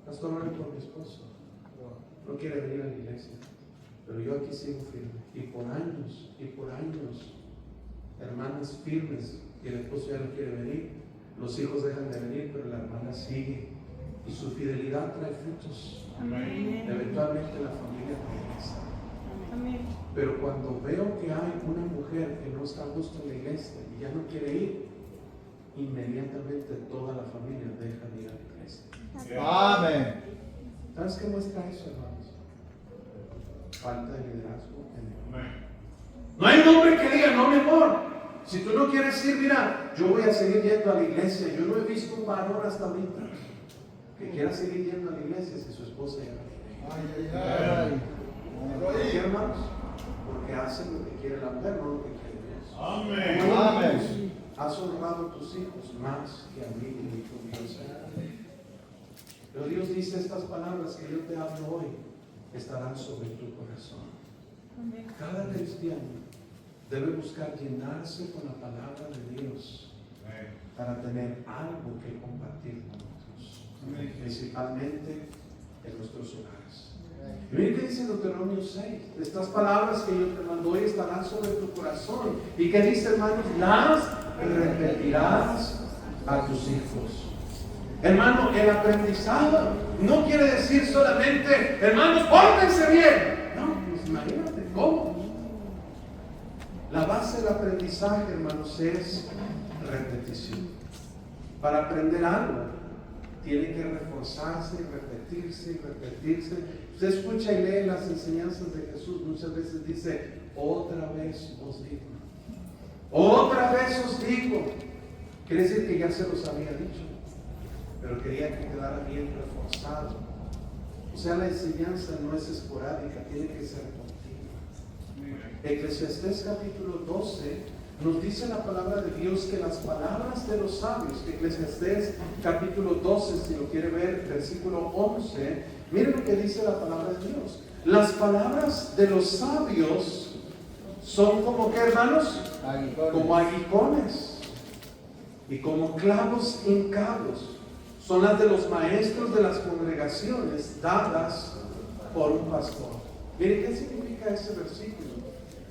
Pastor, ore por mi esposo, no quiere venir a la iglesia, pero yo aquí sigo firme. Y por años, hermanas firmes, y el esposo ya no quiere venir, los hijos dejan de venir, pero la hermana sigue, y su fidelidad trae frutos. Amén. Eventualmente la familia regresa. Amén. Pero cuando veo que hay una mujer que no está a gusto en la iglesia y ya no quiere ir, inmediatamente toda la familia deja de ir a la iglesia. Amén. ¿Sabes qué muestra eso, hermanos? Falta de liderazgo en el hombre. No hay un hombre que diga, no, mi amor, si tú no quieres ir, mira, yo voy a seguir yendo a la iglesia. Yo no he visto un varón hasta ahorita que quiera seguir yendo a la iglesia si su esposa ya no. ¿Por qué, hermanos? Porque hacen lo que quiere la mujer, no lo que quiere Dios. Amén. Amén. Has honrado a tus hijos más que a mí, mi hijo Dios. Pero Dios dice estas palabras que yo te hablo hoy estarán sobre tu corazón. Cada cristiano debe buscar llenarse con la palabra de Dios para tener algo que compartir con otros, principalmente en nuestros hogares. Miren que dice Deuteronomio 6, estas palabras que yo te mando hoy estarán sobre tu corazón. ¿Y qué dice, hermanos? Las repetirás a tus hijos. Hermano, el aprendizado no quiere decir solamente, hermanos, pórtense bien. No, pues imagínate cómo. La base del aprendizaje, hermanos, es repetición. Para aprender algo, tiene que reforzarse y repetirse y repetirse. Usted escucha y lee las enseñanzas de Jesús, muchas veces dice, otra vez os digo. Otra vez os digo. Quiere decir que ya se los había dicho, pero quería que quedara bien reforzado. O sea, la enseñanza no es esporádica, tiene que ser continua. Eclesiastés capítulo 12 nos dice la palabra de Dios que las palabras de los sabios, Eclesiastés capítulo 12, si lo quiere ver, versículo 11, miren lo que dice la palabra de Dios. Las palabras de los sabios son como, ¿qué, hermanos? Aguijones. Como aguijones y como clavos hincados. Son las de los maestros de las congregaciones dadas por un pastor. Miren, ¿qué significa ese versículo?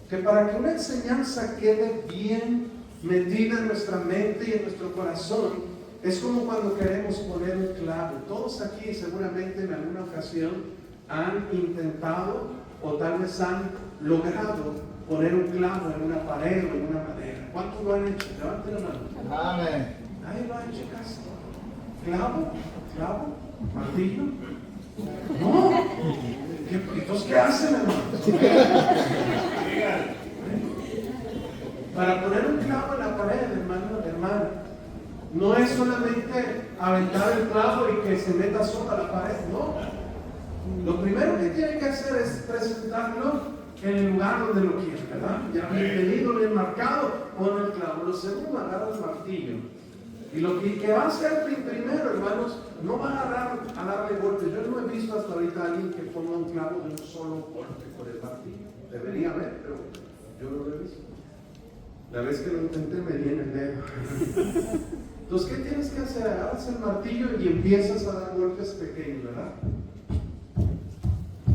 Que para que una enseñanza quede bien metida en nuestra mente y en nuestro corazón, es como cuando queremos poner un clavo. Todos aquí seguramente en alguna ocasión han intentado o tal vez han logrado poner un clavo en una pared o en una madera. ¿Cuántos lo han hecho? Levanten la mano. Amén. Nadie lo ha hecho casi. ¿Clavo? ¿Martillo? No. Entonces, ¿qué hacen, hermano? Para poner un clavo en la pared, hermano, no es solamente aventar el clavo y que se meta sola a la pared, no. Lo primero que tiene que hacer es presentarlo en el lugar donde lo quiere, ¿verdad? Ya bien medido, bien marcado, pone el clavo. Lo segundo, agarra el martillo. Y lo que va a hacer primero, hermanos, no va a agarrar a darle golpes. Yo no he visto hasta ahorita a alguien que ponga un clavo de un solo golpe con el martillo. Debería haber, pero yo no lo he visto. La vez que lo intenté me di en el dedo. Entonces, ¿qué tienes que hacer? Agarras el martillo y empiezas a dar golpes pequeños, ¿verdad?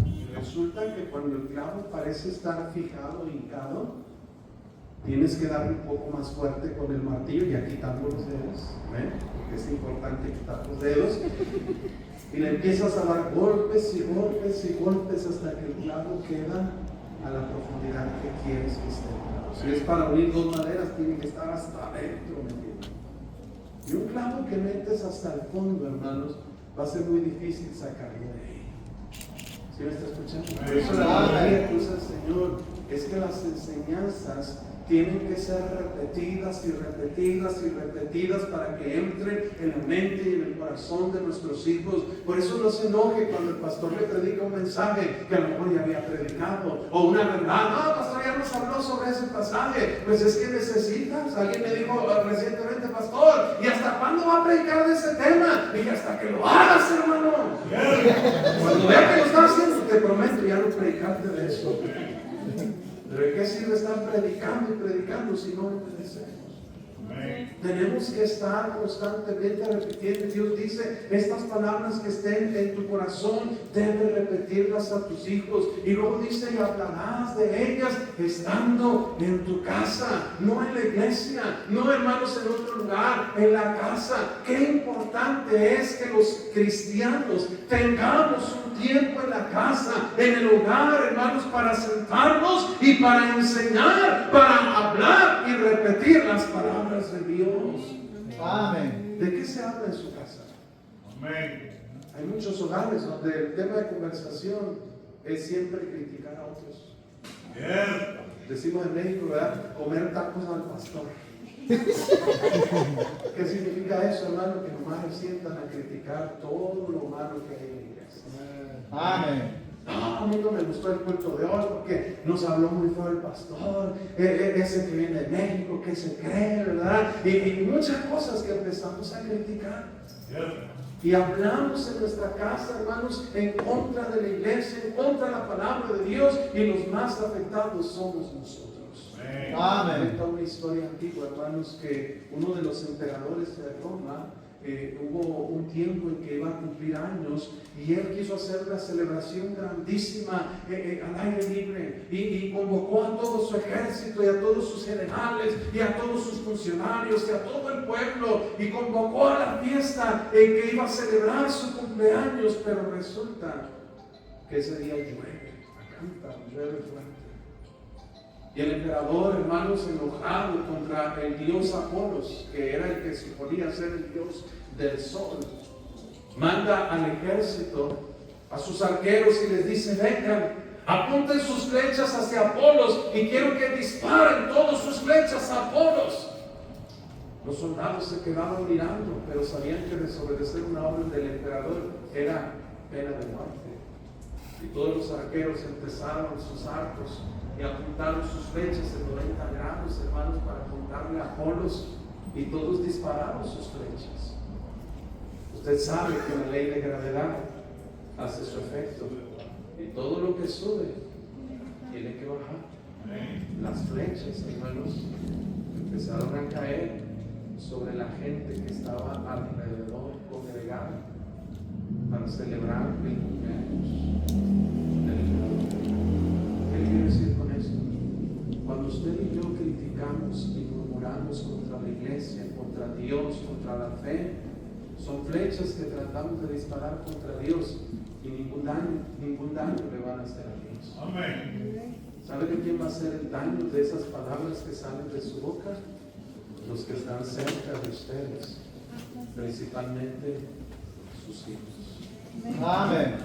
Y resulta que cuando el clavo parece estar fijado, hincado, tienes que darle un poco más fuerte con el martillo, ya quitando los dedos, ¿ven? Porque es importante quitar los dedos. Y le empiezas a dar golpes y golpes y golpes hasta que el clavo queda a la profundidad que quieres que esté. Si es para unir dos maderas, tiene que estar hasta adentro, ¿me entiendes? Y un clavo que metes hasta el fondo, hermanos, va a ser muy difícil sacarlo de ahí. ¿Sí me está escuchando? Por eso la Biblia que usa el Señor es que las enseñanzas tienen que ser repetidas y repetidas y repetidas para que entren en la mente y en el corazón de nuestros hijos. Por eso no se enoje cuando el pastor le predica un mensaje que a lo mejor ya había predicado, o una verdad. No, pastor, ya nos habló sobre ese pasaje. Pues es que necesitas. Alguien me dijo recientemente, pastor, ¿y hasta cuándo va a predicar de ese tema? Y hasta que lo hagas, hermano. Cuando vea que lo estás haciendo, te prometo ya no predicarte de eso. ¿Pero de qué sirve estar predicando y predicando si no obedecemos? Tenemos que estar constantemente repitiendo. Dios dice, estas palabras que estén en tu corazón, debes repetirlas a tus hijos. Y luego dice, y hablarás de ellas estando en tu casa, no en la iglesia, no, hermanos, en otro lugar, en la casa. Qué importante es que los cristianos tengamos un tiempo en la casa, en el hogar, hermanos, para sentarnos y para enseñar, para hablar y repetir las palabras de Dios. Amén. ¿De qué se habla en su casa? Amén. Hay muchos hogares donde el tema de conversación es siempre criticar a otros. Decimos en México, ¿verdad? Comer tacos al pastor. ¿Qué significa eso, hermano? Que nomás se sientan a criticar todo lo malo que hay en la iglesia. Amén. No, a mí no me gustó el culto de hoy porque nos habló muy feo el pastor, ese que viene de México, que se cree, ¿verdad? Y muchas cosas que empezamos a criticar. Y hablamos en nuestra casa, hermanos, en contra de la iglesia, en contra de la palabra de Dios, y los más afectados somos nosotros. Amén. Cuenta una historia antigua, hermanos, que uno de los emperadores de Roma, hubo un tiempo en que iba a cumplir años y él quiso hacer una celebración grandísima al aire libre y convocó a todo su ejército y a todos sus generales y a todos sus funcionarios y a todo el pueblo y convocó a la fiesta en que iba a celebrar su cumpleaños, pero resulta que ese día llueve, llueve fuerte. Y el emperador, hermanos, enojado contra el dios Apolos, que era el que suponía ser el dios del sol, manda al ejército, a sus arqueros y les dice, vengan, apunten sus flechas hacia Apolos y quiero que disparen todas sus flechas a Apolos. Los soldados se quedaban mirando, pero sabían que desobedecer una orden del emperador era pena de muerte. Y todos los arqueros empezaron sus arcos y apuntaron sus flechas en 90 grados, hermanos, para apuntarle a Apolos, y todos dispararon sus flechas. Usted sabe que la ley de gravedad hace su efecto, y todo lo que sube tiene que bajar. Las flechas, hermanos, empezaron a caer sobre la gente que estaba alrededor congregada para celebrar el cumpleaños del Emperador. ¿Qué quiere decir con esto? Cuando usted y yo criticamos y murmuramos contra la iglesia, contra Dios, contra la fe, son flechas que tratamos de disparar contra Dios y ningún daño le van a hacer a Dios. Amén. ¿Sabe de quién va a ser el daño de esas palabras que salen de su boca? Los que están cerca de ustedes, principalmente sus hijos. Amén.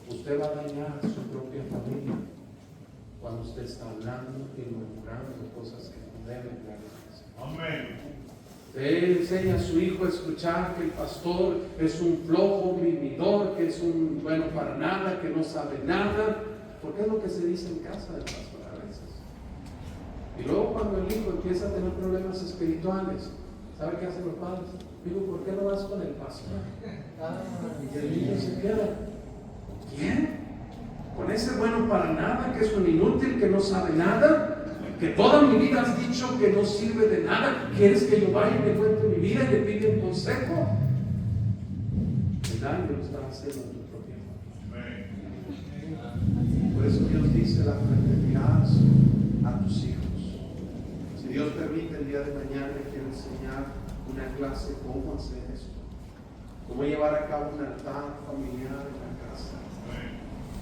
Usted va a dañar a su propia familia cuando usted está hablando y murmurando cosas que no deben realizarse. Amén. Usted enseña a su hijo a escuchar que el pastor es un flojo, vividor, que es un bueno para nada, que no sabe nada, porque es lo que se dice en casa del pastor a veces. Y luego cuando el hijo empieza a tener problemas espirituales, ¿sabe qué hacen los padres? Digo, ¿por qué no vas con el pastor? Y el niño se queda, ¿quién? Con ese bueno para nada, que es un inútil, que no sabe nada, que toda mi vida has dicho que no sirve de nada. ¿Quieres que yo vaya y le cuente mi vida y le pida un consejo? El daño lo está haciendo a tu propia familia. Por eso Dios dice: la fraternidad a tus hijos. Si Dios permite, el día de mañana quiero enseñar una clase cómo hacer esto, cómo llevar a cabo un altar familiar en la casa.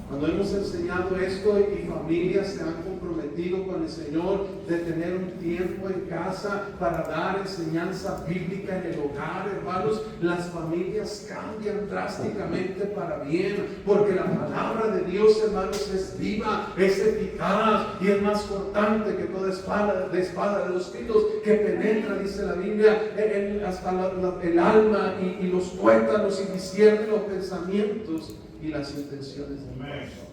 Cuando hemos enseñado esto y familias se han comprometido con el Señor de tener un tiempo en casa para dar enseñanza bíblica en el hogar, hermanos, las familias cambian drásticamente para bien, porque la palabra de Dios, hermanos, es viva, es eficaz y es más cortante que toda espada de dos filos, que penetra, dice la Biblia, hasta el alma y los tuétanos, y discierne los pensamientos y las intenciones del corazón.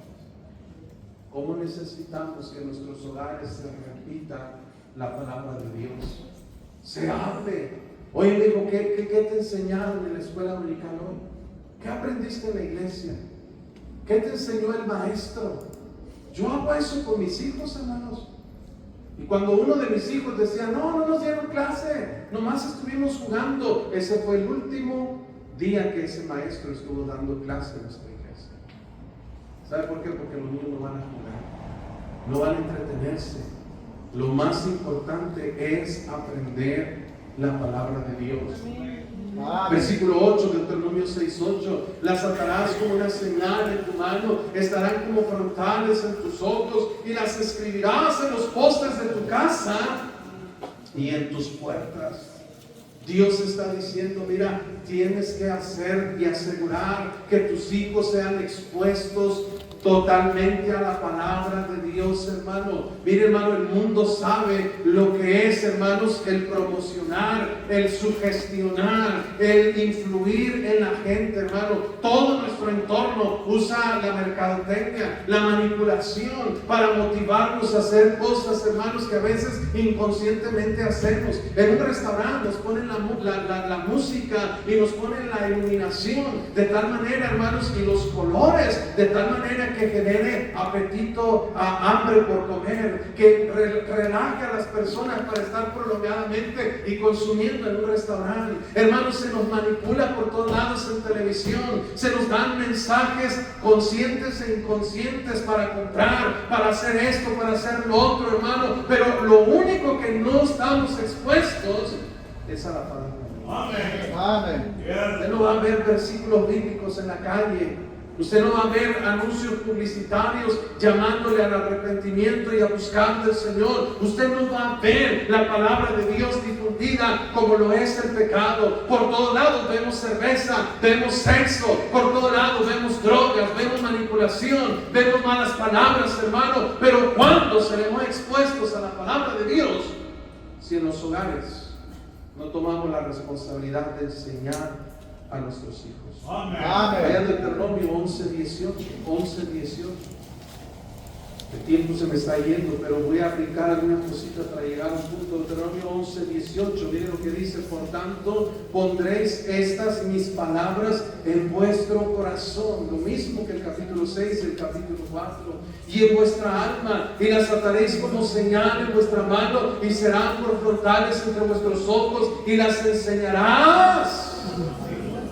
¿Cómo necesitamos que en nuestros hogares se repita la palabra de Dios? Se hable. Oye, le digo, ¿qué te enseñaron en la escuela dominical hoy? ¿Qué aprendiste en la iglesia? ¿Qué te enseñó el maestro? Yo hago eso con mis hijos, hermanos. Y cuando uno de mis hijos decía, no nos dieron clase, nomás estuvimos jugando, ese fue el último día que ese maestro estuvo dando clase en nuestra iglesia. ¿Sabe por qué? Porque los niños no van a jugar, no van a entretenerse. Lo más importante es aprender la palabra de Dios. Amén. Versículo 8, Deuteronomio 6:8: las atarás como una señal en tu mano, estarán como frontales en tus ojos, y las escribirás en los postes de tu casa y en tus puertas. Dios está diciendo, mira, tienes que hacer y asegurar que tus hijos sean expuestos totalmente a la palabra de Dios, hermano. Mire, hermano, el mundo sabe lo que es, hermanos, el promocionar, el sugestionar, el influir en la gente, hermano. Todo nuestro entorno usa la mercadotecnia, la manipulación para motivarnos a hacer cosas, hermanos, que a veces inconscientemente hacemos. En un restaurante nos ponen la música y nos ponen la iluminación de tal manera, hermanos, y los colores de tal manera que genere apetito, hambre por comer, que relaje a las personas para estar prolongadamente y consumiendo en un restaurante. Hermanos, se nos manipula por todos lados en televisión, se nos dan mensajes conscientes e inconscientes para comprar, para hacer esto, para hacer lo otro, hermano, pero lo único que no estamos expuestos es a la palabra. Amén. Amén. Usted no va a ver versículos bíblicos en la calle. Usted no va a ver anuncios publicitarios llamándole al arrepentimiento y a buscar del Señor. Usted no va a ver la palabra de Dios difundida como lo es el pecado. Por todos lados vemos cerveza, vemos sexo, por todos lados vemos drogas, vemos manipulación, vemos malas palabras, hermano. Pero ¿cuándo seremos expuestos a la palabra de Dios si en los hogares no tomamos la responsabilidad de enseñar a nuestros hijos? Amén. Amén. Vayan a Deuteronomio 11:18. El tiempo se me está yendo, pero voy a aplicar algunas cositas para llegar a un punto. Deuteronomio 11:18, miren lo que dice: por tanto, pondréis estas mis palabras en vuestro corazón. Lo mismo que el capítulo 6 y el capítulo 4. Y en vuestra alma, y las ataréis como señal en vuestra mano, y serán por frontales entre vuestros ojos, y las enseñarás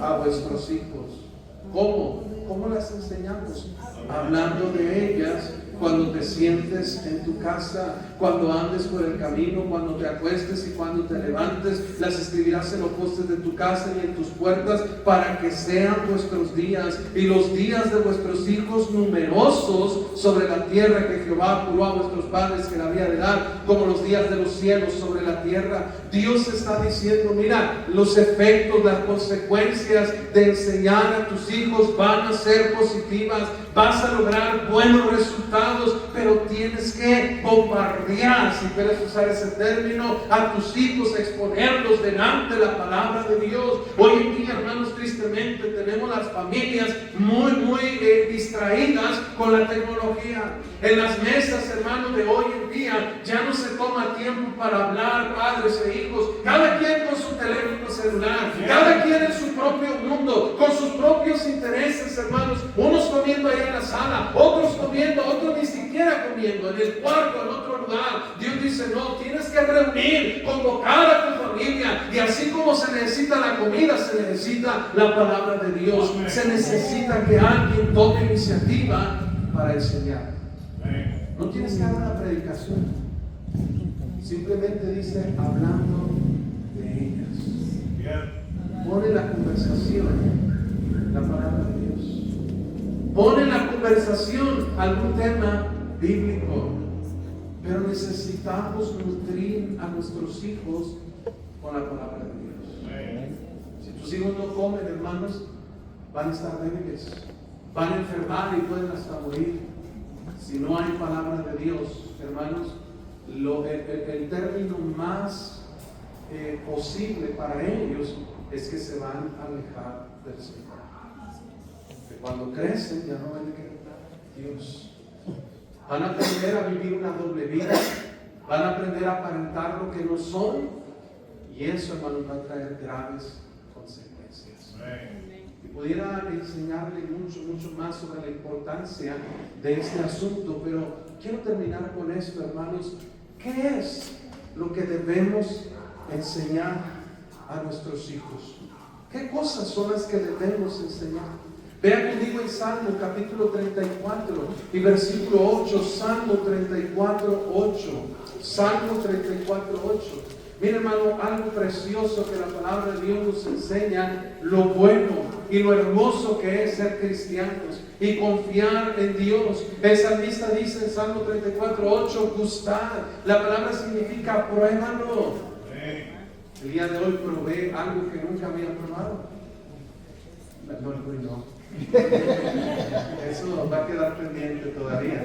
a vuestros hijos. ¿Cómo? ¿Cómo las enseñamos? Hablando de ellas cuando te sientes en tu casa, cuando andes por el camino, cuando te acuestes y cuando te levantes. Las escribirás en los postes de tu casa y en tus puertas, para que sean vuestros días y los días de vuestros hijos numerosos sobre la tierra que Jehová juró a vuestros padres que la había de dar, como los días de los cielos sobre la tierra. Dios está diciendo: mira, los efectos, las consecuencias de enseñar a tus hijos van a ser positivas. Vas a lograr buenos resultados, pero tienes que bombardear, si quieres usar ese término, a tus hijos, exponerlos delante de la palabra de Dios. Hoy en día, hermanos, tristemente tenemos las familias muy distraídas con la tecnología. En las mesas, hermanos, de hoy en día ya no se toma tiempo para hablar padres e hijos. Cada quien con su teléfono celular, cada quien en su propio mundo, con sus propios intereses, hermanos. Unos comiendo allá en la sala, otros comiendo, otros ni siquiera comiendo, en el cuarto, en otro lugar. Dios dice: no, tienes que reunir, convocar a tu familia. Y así como se necesita la comida, se necesita la palabra de Dios. Se necesita que alguien tome iniciativa para enseñar. No tienes que dar una predicación, simplemente dice: hablando de ellas. Pone la conversación la palabra de Dios. Pone en la conversación algún tema bíblico. Pero necesitamos nutrir a nuestros hijos con la palabra de Dios. Si tus hijos no comen, hermanos, van a estar débiles, van a enfermar y pueden hasta morir. Si no hay palabra de Dios, hermanos, el término más posible para ellos es que se van a alejar del Señor. Que cuando crecen ya no van a querer Dios. Van a aprender a vivir una doble vida, van a aprender a aparentar lo que no son, y eso, hermanos, va a traer graves consecuencias. Y pudiera enseñarle mucho más sobre la importancia de este asunto, pero quiero terminar con esto, hermanos. ¿Qué es lo que debemos enseñar a nuestros hijos? ¿Qué cosas son las que debemos enseñar? Vean conmigo en Salmo capítulo 34 y versículo 8. Salmo 34, 8. Salmo 34, 8. Mira, hermano, algo precioso que la palabra de Dios nos enseña: lo bueno y lo hermoso que es ser cristianos y confiar en Dios. El salmista dice en Salmo 34, 8: gustar. La palabra significa pruébalo. El día de hoy probé algo que nunca había probado. No. Eso va a quedar pendiente todavía.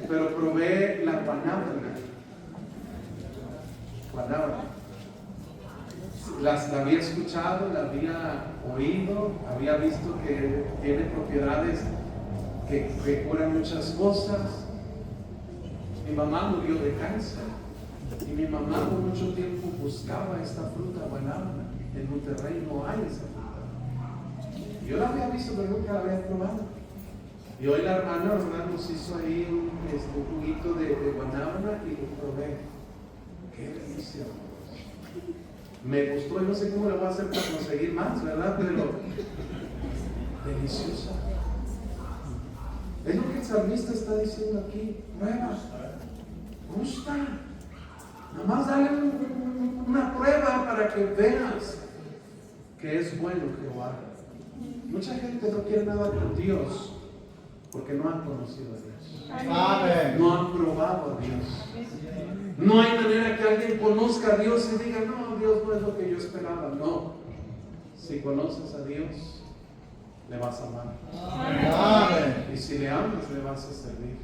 Pero probé la guanábana. La había escuchado, la había oído, había visto que tiene propiedades que curan muchas cosas. Mi mamá murió de cáncer y mi mamá por mucho tiempo buscaba esta fruta guanábana. En Monterrey no hay esa fruta. Yo la había visto, pero nunca la había probado. Y hoy la hermana nos hizo ahí un juguito de guanábana y lo probé. ¡Qué delicia! Me gustó, y no sé cómo lo voy a hacer para conseguir más, ¿verdad? Pero deliciosa. Es lo que el salmista está diciendo aquí: prueba, gusta. Nada más dale una prueba para que veas que es bueno Jehová. Mucha gente no quiere nada con Dios porque no han conocido a Dios. Amén. No han probado a Dios. No hay manera que alguien conozca a Dios y diga: no, Dios no es lo que yo esperaba. No. Si conoces a Dios, le vas a amar. Amén. Y si le amas, le vas a servir.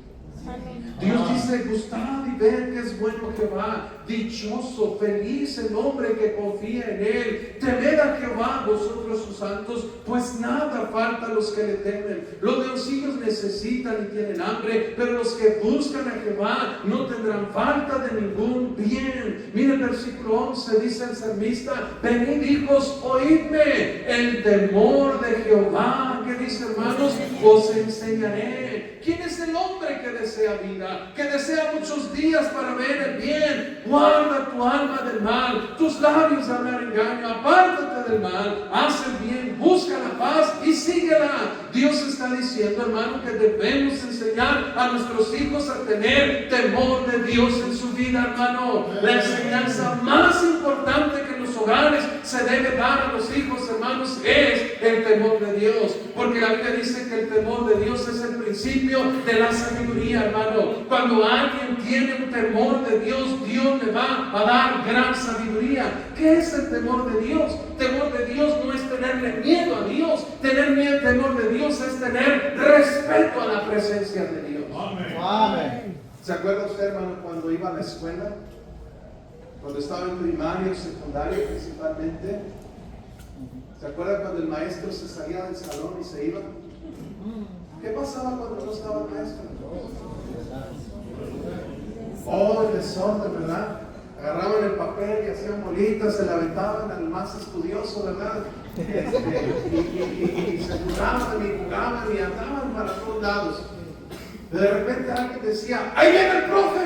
Dios dice, gustad y ved que es bueno Jehová, dichoso, feliz el hombre que confía en él. Temed a Jehová vosotros sus santos, pues nada falta a los que le temen. Los leoncillos necesitan y tienen hambre, pero los que buscan a Jehová no tendrán falta de ningún bien. Mire el versículo 11, dice el salmista, venid hijos, oídme, el temor de Jehová, que dice hermanos, os enseñaré. ¿Quién es el hombre que desea vida, que desea muchos días para ver el bien? Guarda tu alma del mal, tus labios de hablar engaño, apártate del mal, haz el bien, busca la paz y síguela. Dios está diciendo, hermano, que debemos enseñar a nuestros hijos a tener temor de Dios en su vida, hermano. La enseñanza más importante que en los hogares se debe dar a los hijos, hermanos, es el temor de Dios, porque la Biblia dice que el temor de Dios es el principio de la sabiduría, hermano. Cuando alguien tiene un temor de Dios, Dios le va a dar gran sabiduría. ¿Qué es el temor de Dios? Temor de Dios no es tenerle miedo a Dios. Tener miedo, temor de Dios es tener respeto a la presencia de Dios. Amén. Amén. ¿Se acuerda usted, hermano, cuando iba a la escuela? Cuando estaba en primaria o secundaria principalmente. ¿Se acuerda cuando el maestro se salía del salón y se iba? ¿Qué pasaba cuando no estaba el maestro? Oh, el desorden, ¿verdad? Agarraban el papel y hacían bolitas, se la aventaban al más estudioso, ¿verdad? Y se jugaban y andaban para todos lados. De repente alguien decía, ¡ahí viene el profe!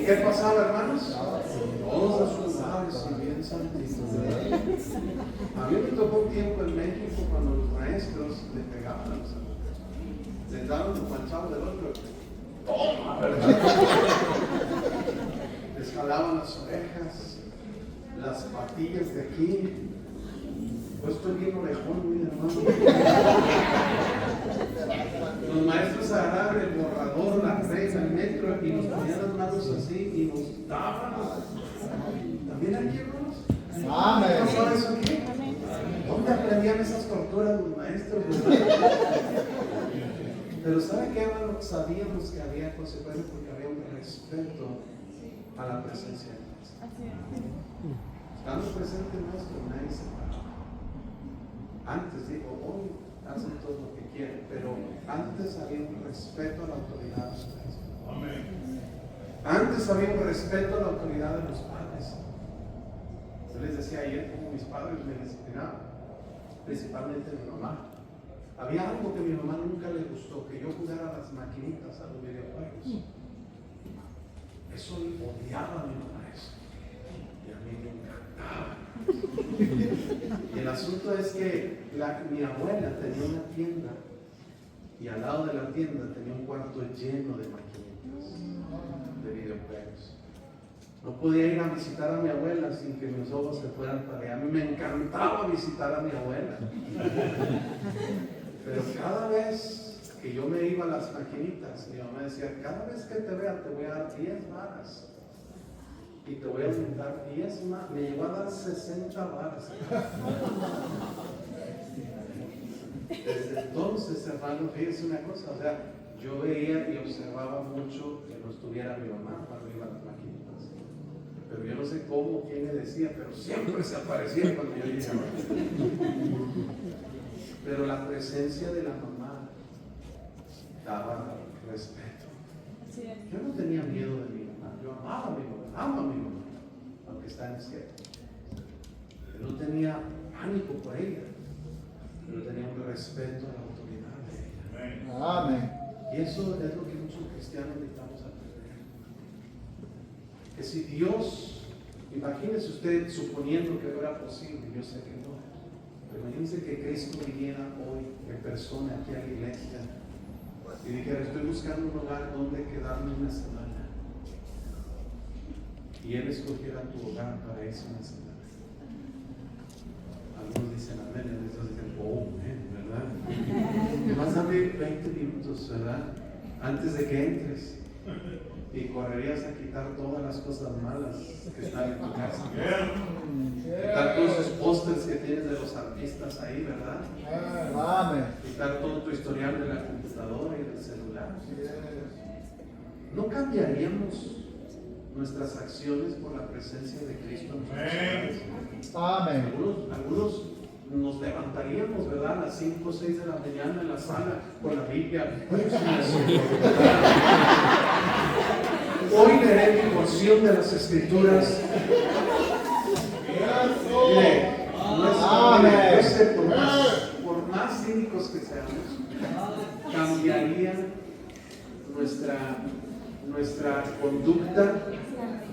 ¿Y qué pasaba, hermanos? Todos a sus lados y bien santitos. A mí me tocó un tiempo en México cuando los maestros le pegaban a los alumnos. Les daban un manchado del otro. ¡Toma! ¿Verdad? Les jalaban las orejas, las patillas de aquí. Pues estoy bien orejón, mi hermano. Los maestros agarraban el borrador, la regla, el metro y nos ponían las manos así y nos daban. ¿También aquí, hermanos? Amén. ¿No pasaba eso aquí? ¿Dónde aprendían esas torturas los maestros? Pero ¿sabe qué, hermano? Sabíamos que había consecuencias porque había un respeto a la presencia de Dios. Estando presente nuestro, nadie se para. Antes, digo, hoy hacen todo lo que quieren, pero antes había un respeto a la autoridad de ustedes. Amén. Antes había un respeto a la autoridad de los padres. Yo les decía ayer como mis padres me disciplinaban, principalmente mi mamá. Había algo que a mi mamá nunca le gustó, que yo jugara a las maquinitas, a los videojuegos. Eso odiaba a mi mamá eso. Y a mí me encantaba. Y el asunto es que mi abuela tenía una tienda y al lado de la tienda tenía un cuarto lleno de maquinitas, de videojuegos. No podía ir a visitar a mi abuela sin que mis ojos se fueran para allá. A mí me encantaba visitar a mi abuela. Pero cada vez que yo me iba a las maquinitas, mi mamá decía, cada vez que te vea te voy a dar 10 varas. Y te voy a aumentar 10 más. Me llegó a dar 60 varas. Desde entonces, hermano, fíjese una cosa, o sea, yo veía y observaba mucho que no estuviera mi mamá cuando iba a las maquinitas. Pero yo no sé cómo, quién le decía, pero siempre se aparecía cuando yo llegaba. Pero la presencia de la mamá daba respeto. Yo no tenía miedo de mi mamá, yo amaba a mi mamá, amo a mi mamá, aunque está en el cielo. Yo no tenía pánico por ella, pero tenía un respeto a la autoridad de ella. Amén. Y eso es lo que muchos cristianos necesitamos aprender. Que si Dios, imagínese usted suponiendo que fuera posible, yo sé que no, pero imagínese que Cristo viniera hoy en persona aquí a la iglesia y dijera, estoy buscando un lugar donde quedarme una semana. Y Él escogiera tu hogar para irse una semana. Algunos dicen amén, y otros dicen, oh, amén, ¿verdad? Más dame 20 minutos, ¿verdad? Antes de que entres. Y correrías a quitar todas las cosas malas que están en tu casa. Quitar todos esos pósters que tienes de los artistas ahí, ¿verdad? Amén. Quitar todo tu historial de la computadora y del celular. ¿No cambiaríamos nuestras acciones por la presencia de Cristo en nuestras vidas? Amén. Algunos nos levantaríamos, ¿verdad? A las 5 o 6 de la mañana en la sala con la Biblia. Hoy leeré mi porción de las Escrituras. Mire, no sé, por más cínicos que seamos, cambiaría nuestra conducta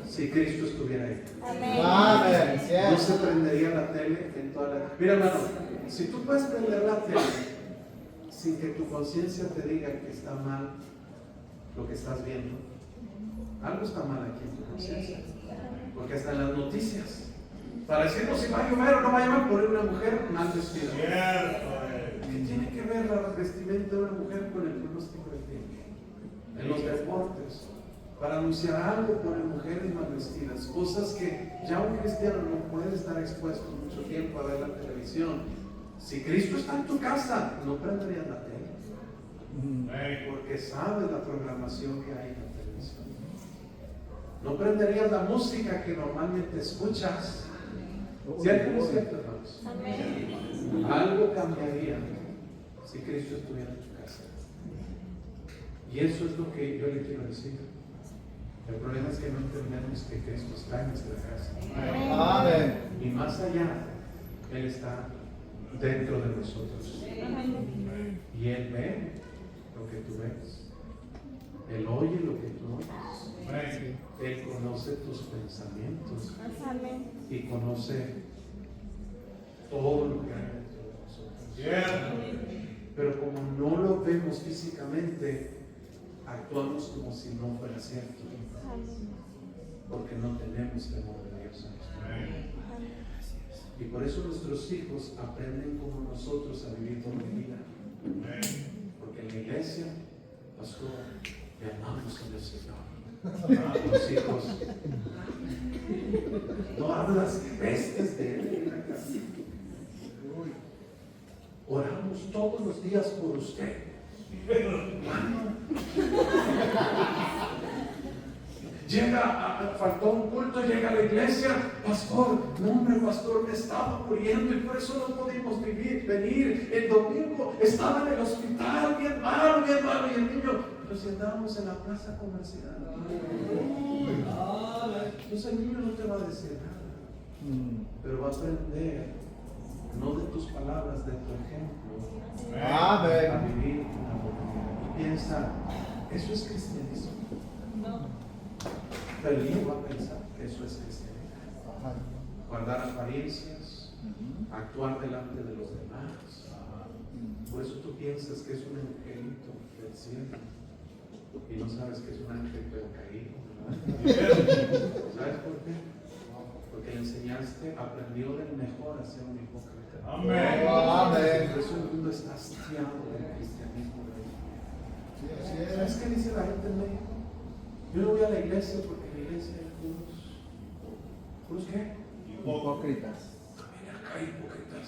si Cristo estuviera ahí. Amén. No se prendería la tele en toda la... Mira, hermano, si tú puedes prender la tele sin que tu conciencia te diga que está mal lo que estás viendo, algo está mal aquí en tu conciencia. Porque hasta en las noticias, para decirnos si va a llover o no va a llover, poner una mujer mal vestida. ¿Qué tiene que ver la vestimenta de una mujer con el pronóstico del tiempo? En los deportes, para anunciar algo, ponen mujeres mal vestidas, cosas que ya un cristiano no puede estar expuesto mucho tiempo a ver la televisión. Si Cristo está en tu casa, no prenderías la tele, porque sabes la programación que hay en la televisión. No prenderías la música que normalmente escuchas. ¿Cierto o no es cierto, hermanos? Amén. Algo cambiaría si Cristo estuviera en tu casa. Y eso es lo que yo le quiero decir. El problema es que no entendemos que Cristo está en nuestra casa. Amén. Y más allá, Él está dentro de nosotros. Y Él ve lo que tú ves. Él oye lo que tú oyes. Él conoce tus pensamientos. Y conoce todo lo que hay dentro de nosotros. Pero como no lo vemos físicamente, actuamos como si no fuera cierto, porque no tenemos temor de Dios. Y por eso nuestros hijos aprenden como nosotros a vivir con vida. Porque en la iglesia, pastor, le amamos al Señor. Los hijos, no hablas pestes de Él en la casa. Oramos todos los días por usted. Faltó un culto, llega a la iglesia, pastor, no hombre, pastor, me estaba muriendo y por eso no pudimos venir. El domingo estaba en el hospital, bien malo, y el niño, pero si andábamos en la plaza comercial. Entonces el niño no te va a decir nada, pero va a aprender, no de tus palabras, de tu ejemplo, a vivir una oportunidad. Y piensa, ¿eso es cristianismo? Pero el niño va a pensar que eso es cristianidad. Guardar apariencias, actuar delante de los demás. Por eso tú piensas que es un angelito del cielo y no sabes que es un ángel pero caído, ¿verdad? ¿Sabes por qué? Porque le enseñaste, aprendió del mejor a ser un hipócrita. Amén. Por eso el mundo está hastiado del cristianismo. ¿Sabes qué dice la gente en México? Yo no voy a la iglesia porque en la iglesia hay puros ¿qué? Hipócritas. También acá hay hipócritas.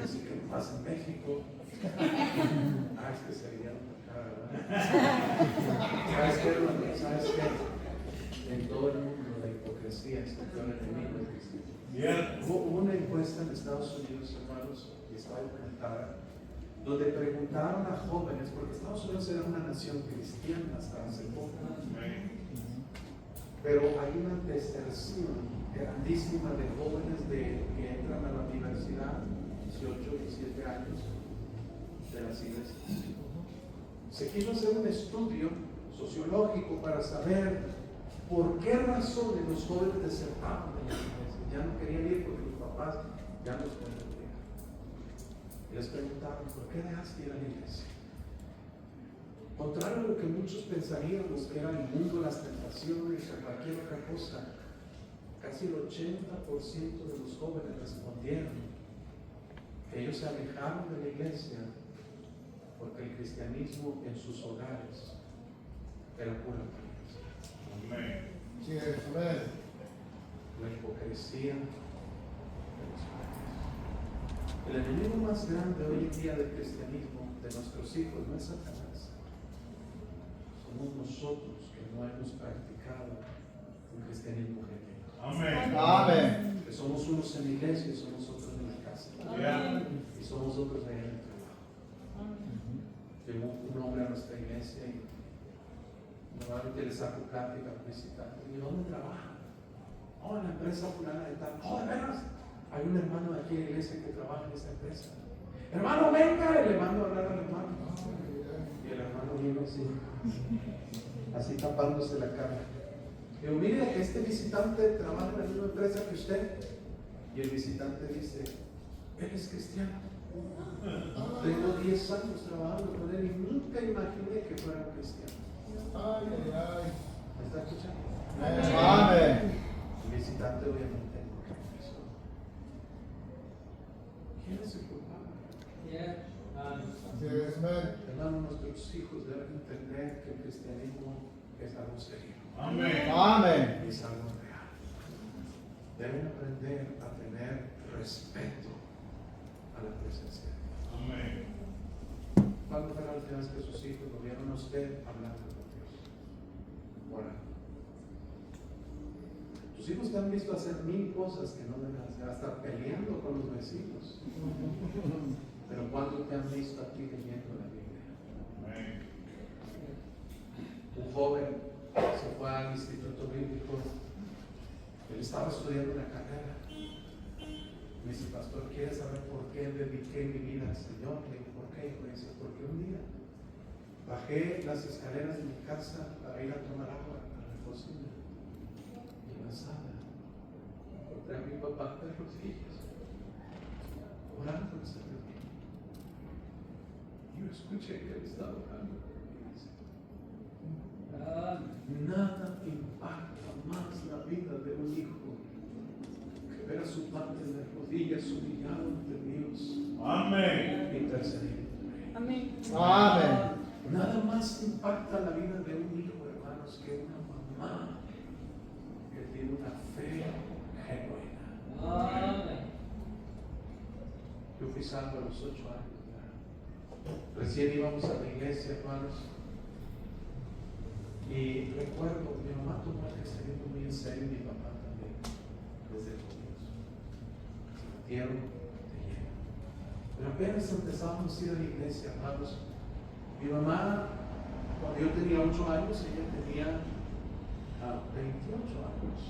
Así que pasa en México. Es que se vinieron acá, ¿verdad? ¿Sabes qué, hermano? ¿Sabes qué? En todo el mundo la hipocresía es el peor enemigo del cristianismo. Hubo una encuesta en Estados Unidos, hermanos, y estaba documentada, donde preguntaron a jóvenes, porque Estados Unidos era una nación cristiana hasta hace poco, pero hay una deserción grandísima de jóvenes que entran a la universidad, 18, 17 años, de las iglesias. Se quiso hacer un estudio sociológico para saber por qué razones los jóvenes desertaban de la iglesia. Ya no querían ir porque los papás ya no los podían. Y les preguntaron, ¿por qué dejaste ir a la iglesia? Contrario a lo que muchos pensaríamos que era el mundo, las tentaciones o cualquier otra cosa, casi el 80% de los jóvenes respondieron que ellos se alejaron de la iglesia porque el cristianismo en sus hogares era pura apariencia. La hipocresía de los padres. El enemigo más grande hoy en día del cristianismo de nuestros hijos no es Satanás. Somos nosotros que no hemos practicado un cristianismo genuino. Amén. Amén. Que somos unos en la iglesia y somos otros en la casa. Yeah. Y somos otros allá en el trabajo. Llegó un hombre a nuestra iglesia y normalmente le saco plática publicitaria. Y yo, ¿dónde trabaja? Oh, en la empresa fulana de tal. Oh, de veras. Hay un hermano de aquí en la iglesia que trabaja en esta empresa. Hermano, venga. Y le mando a hablar al hermano. Y el hermano viene así tapándose la cara. Digo, mire, este visitante trabaja en la misma empresa que usted. Y el visitante dice, él es cristiano. Tengo 10 años trabajando con él y nunca imaginé que fuera un cristiano. Ay, ay, ay. ¿Me está escuchando? Amén. El visitante obviamente no regresó. ¿Quién es el culpable? Así es, amén. Hermano, nuestros hijos deben entender que el cristianismo es algo serio. Amén. Amén. Es algo real. Deben aprender a tener respeto a la presencia de Dios. Amén. ¿Cuándo fue la última vez que sus hijos lo vieron a usted hablando con Dios? Orando. Tus hijos te han visto hacer 1000 cosas que no deben hacer, hasta peleando con los vecinos. Pero ¿cuándo te han visto a ti leyendo la Biblia? Amén. Un joven se fue al instituto bíblico. Él estaba estudiando una carrera. Me dice, pastor, ¿quieres saber por qué dediqué mi vida al Señor? Le digo, ¿por qué? Me dice, porque un día bajé las escaleras de mi casa para ir a tomar agua a la cocina. Y en la sala encontré a mi papá de rodillas, orando al Señor. Yo escuché que él estaba orando. Y dice, nada impacta más la vida de un hijo que ver a su padre de rodillas humillado ante Dios, Amén. intercediendo. Amén. Amén. Nada más impacta la vida de un hijo, hermanos, que una mamá que tiene una fe genuina. Yo fui salvo a los 8 años. Recién íbamos a la iglesia, hermanos. Y recuerdo, mi mamá tomó el cristianismo muy en serio y mi papá también, desde el comienzo. Se metieron de lleno. Pero apenas empezábamos a ir a la iglesia, hermanos. Mi mamá, cuando yo tenía 8 años, ella tenía 28 años.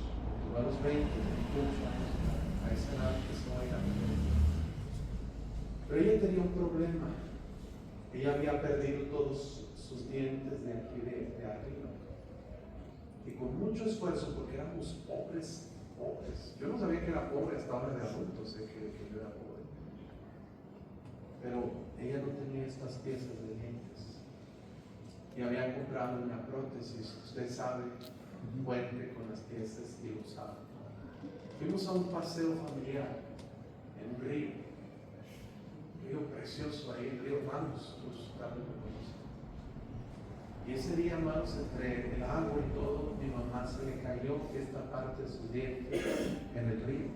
A los 20, 28 años, a esa edad empezó a ir a la iglesia. Pero ella tenía un problema. Ella había perdido todos sus dientes de aquí de arriba. Y con mucho esfuerzo, porque éramos pobres. Yo no sabía que era pobre hasta ahora de adulto, sé que yo era pobre. Pero ella no tenía estas piezas de dientes. Y había comprado una prótesis, usted sabe, un puente con las piezas y lo usaba. Fuimos a un paseo familiar en un río precioso ahí, el río Ramos, los tal vez lo conocen. Y ese día, hermanos, entre el agua y todo, mi mamá se le cayó esta parte de sus dientes en el río.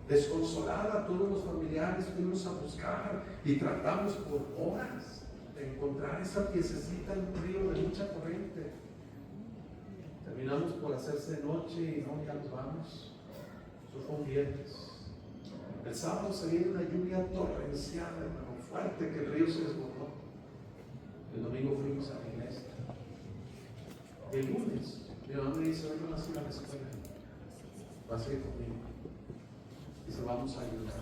Desconsolada, todos los familiares fuimos a buscar y tratamos por horas de encontrar esa piececita en un río de mucha corriente. Terminamos por hacerse noche y no, ya nos vamos. Eso fue un viernes. El sábado se viene una lluvia torrencial, hermano, fuerte, que el río se desbordó. El domingo fuimos a la iglesia. Y el lunes, mi mamá me dice, hoy no vas a ir a la escuela, vas a ir conmigo. Dice, vamos a ayudar.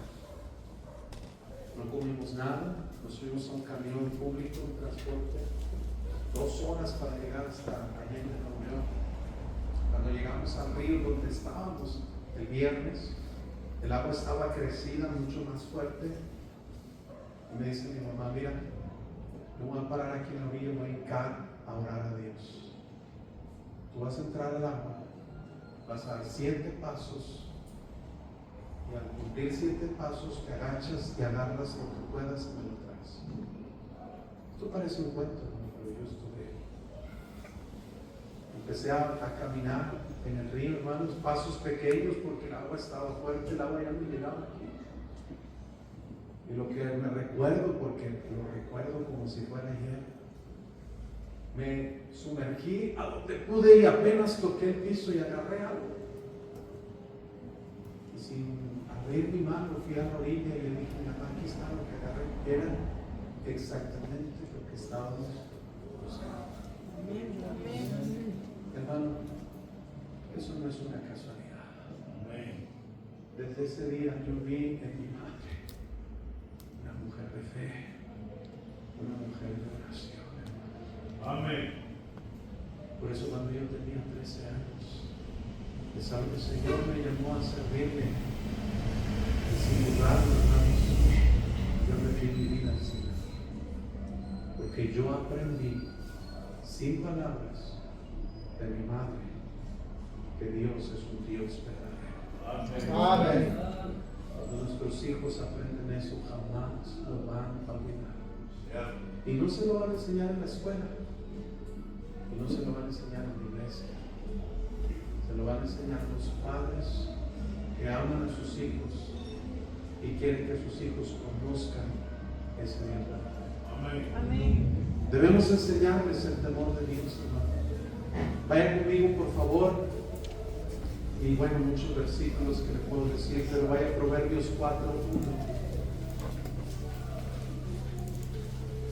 No comimos nada, nos fuimos a un camión público, un transporte, 2 horas para llegar hasta Allende, Nuevo León. Cuando llegamos al río donde estábamos el viernes, el agua estaba crecida, mucho más fuerte. Y me dice mi mamá, mira, me voy a parar aquí en la orilla, voy a hincar a orar a Dios. Tú vas a entrar al agua, vas a dar 7 pasos, y al cumplir 7 pasos te agachas y agarras lo que puedas y me lo traes. Esto parece un cuento, ¿no? Pero yo estuve. Empecé a caminar en el río, hermanos, pasos pequeños porque el agua estaba fuerte, el agua ya no llegaba aquí. Y lo que me recuerdo, porque lo recuerdo como si fuera ayer, me sumergí a donde pude y apenas toqué el piso y agarré algo. Y sin abrir mi mano fui a la orilla y le dije: mamá, aquí está lo que agarré. Era exactamente lo que estábamos buscando. Hermano, eso no es una casualidad. Desde ese día yo vi en mi madre una mujer de fe, una mujer de oración. Amén. Por eso cuando yo tenía 13 años, el Señor me llamó a servirle. Y sin dudarlo, hermanos, yo me di mi vida al Señor. Porque yo aprendí, sin palabras, de mi madre, que Dios es un Dios verdadero. Amén. Cuando nuestros hijos aprenden eso, jamás lo van a olvidar. Y no se lo van a enseñar en la escuela. Y no se lo van a enseñar en la iglesia. Se lo van a enseñar los padres que aman a sus hijos y quieren que sus hijos conozcan ese Dios verdadero. Amén. Debemos enseñarles el temor de Dios, hermano. Vaya conmigo, por favor. Y bueno, muchos versículos que le puedo decir, pero vaya a Proverbios 4:1.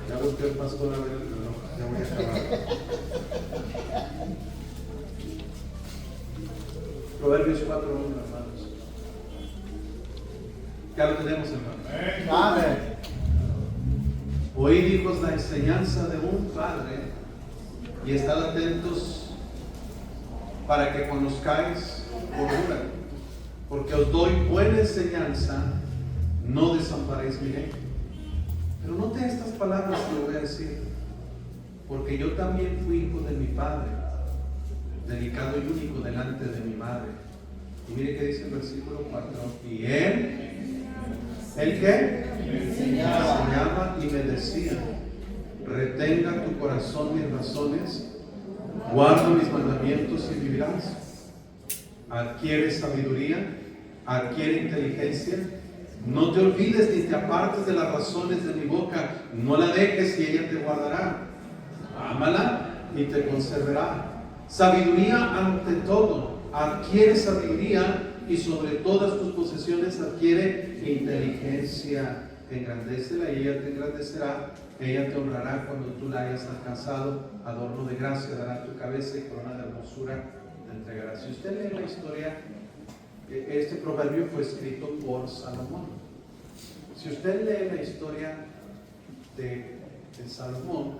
Ya busqué el pastor a ver el reloj, ya voy a acabar. Proverbios 4:1, hermanos. Ya lo tenemos, hermano. Amén. Oíd, hijos, la enseñanza de un padre y estad atentos para que conozcáis cordura, porque os doy buena enseñanza, no desamparéis mi ley. Pero note estas palabras que le voy a decir, porque yo también fui hijo de mi padre, delicado y único delante de mi madre. Y mire que dice el versículo 4, y él, ¿el qué? Me enseñaba y me decía: retenga tu corazón mis razones, guarda mis mandamientos y vivirás. Adquiere sabiduría, adquiere inteligencia. No te olvides ni te apartes de las razones de mi boca. No la dejes y ella te guardará. Ámala y te conservará. Sabiduría ante todo. Adquiere sabiduría y sobre todas tus posesiones adquiere inteligencia. Engrandécela y ella te engrandecerá. Ella te honrará cuando tú la hayas alcanzado. Adorno de gracia dará tu cabeza y corona de hermosura te entregará. Si usted lee la historia, este proverbio fue escrito por Salomón. Si usted lee la historia de Salomón,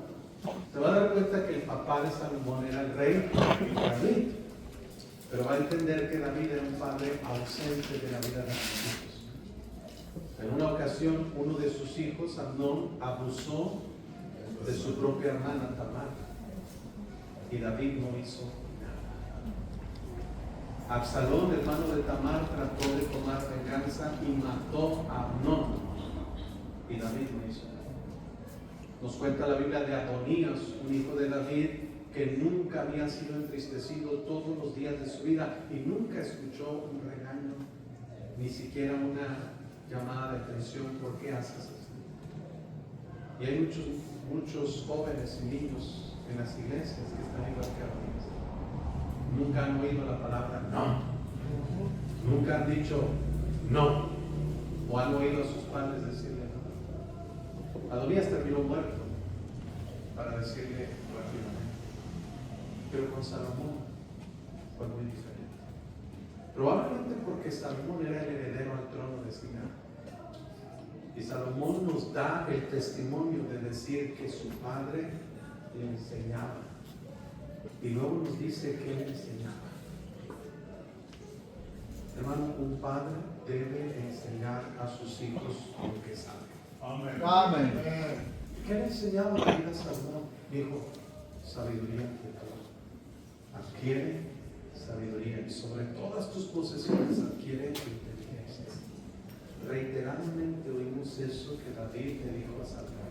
se va a dar cuenta que el papá de Salomón era el rey David. Pero va a entender que David era un padre ausente de la vida de sus hijos. En una ocasión, uno de sus hijos, Amnón, abusó de su propia hermana Tamar. Y David no hizo nada. Absalón, hermano de Tamar, trató de tomar venganza y mató a Amnón. Y David no hizo nada. Nos cuenta la Biblia de Adonías, un hijo de David, que nunca había sido entristecido todos los días de su vida y nunca escuchó un regaño, ni siquiera una llamada de atención: ¿por qué haces esto? Y hay muchos jóvenes y niños en las iglesias que están igual que Adonías. Nunca han oído la palabra no, nunca han dicho no, o han oído a sus padres decirle no. Adonías terminó muerto para decirle rápidamente. Pero con Salomón fue muy diferente. Probablemente porque Salomón era el heredero al trono de Sinaí. Y Salomón nos da el testimonio de decir que su padre le enseñaba. Y luego nos dice que él enseñaba. Hermano, un padre debe enseñar a sus hijos lo que sabe. Amén. Amén. ¿Qué le enseñaba a vida a Salomón? Dijo: sabiduría ante todo. Adquiere sabiduría y sobre todas tus posesiones adquiere inteligencia. Reiteradamente oímos eso que David le dijo a Salomón.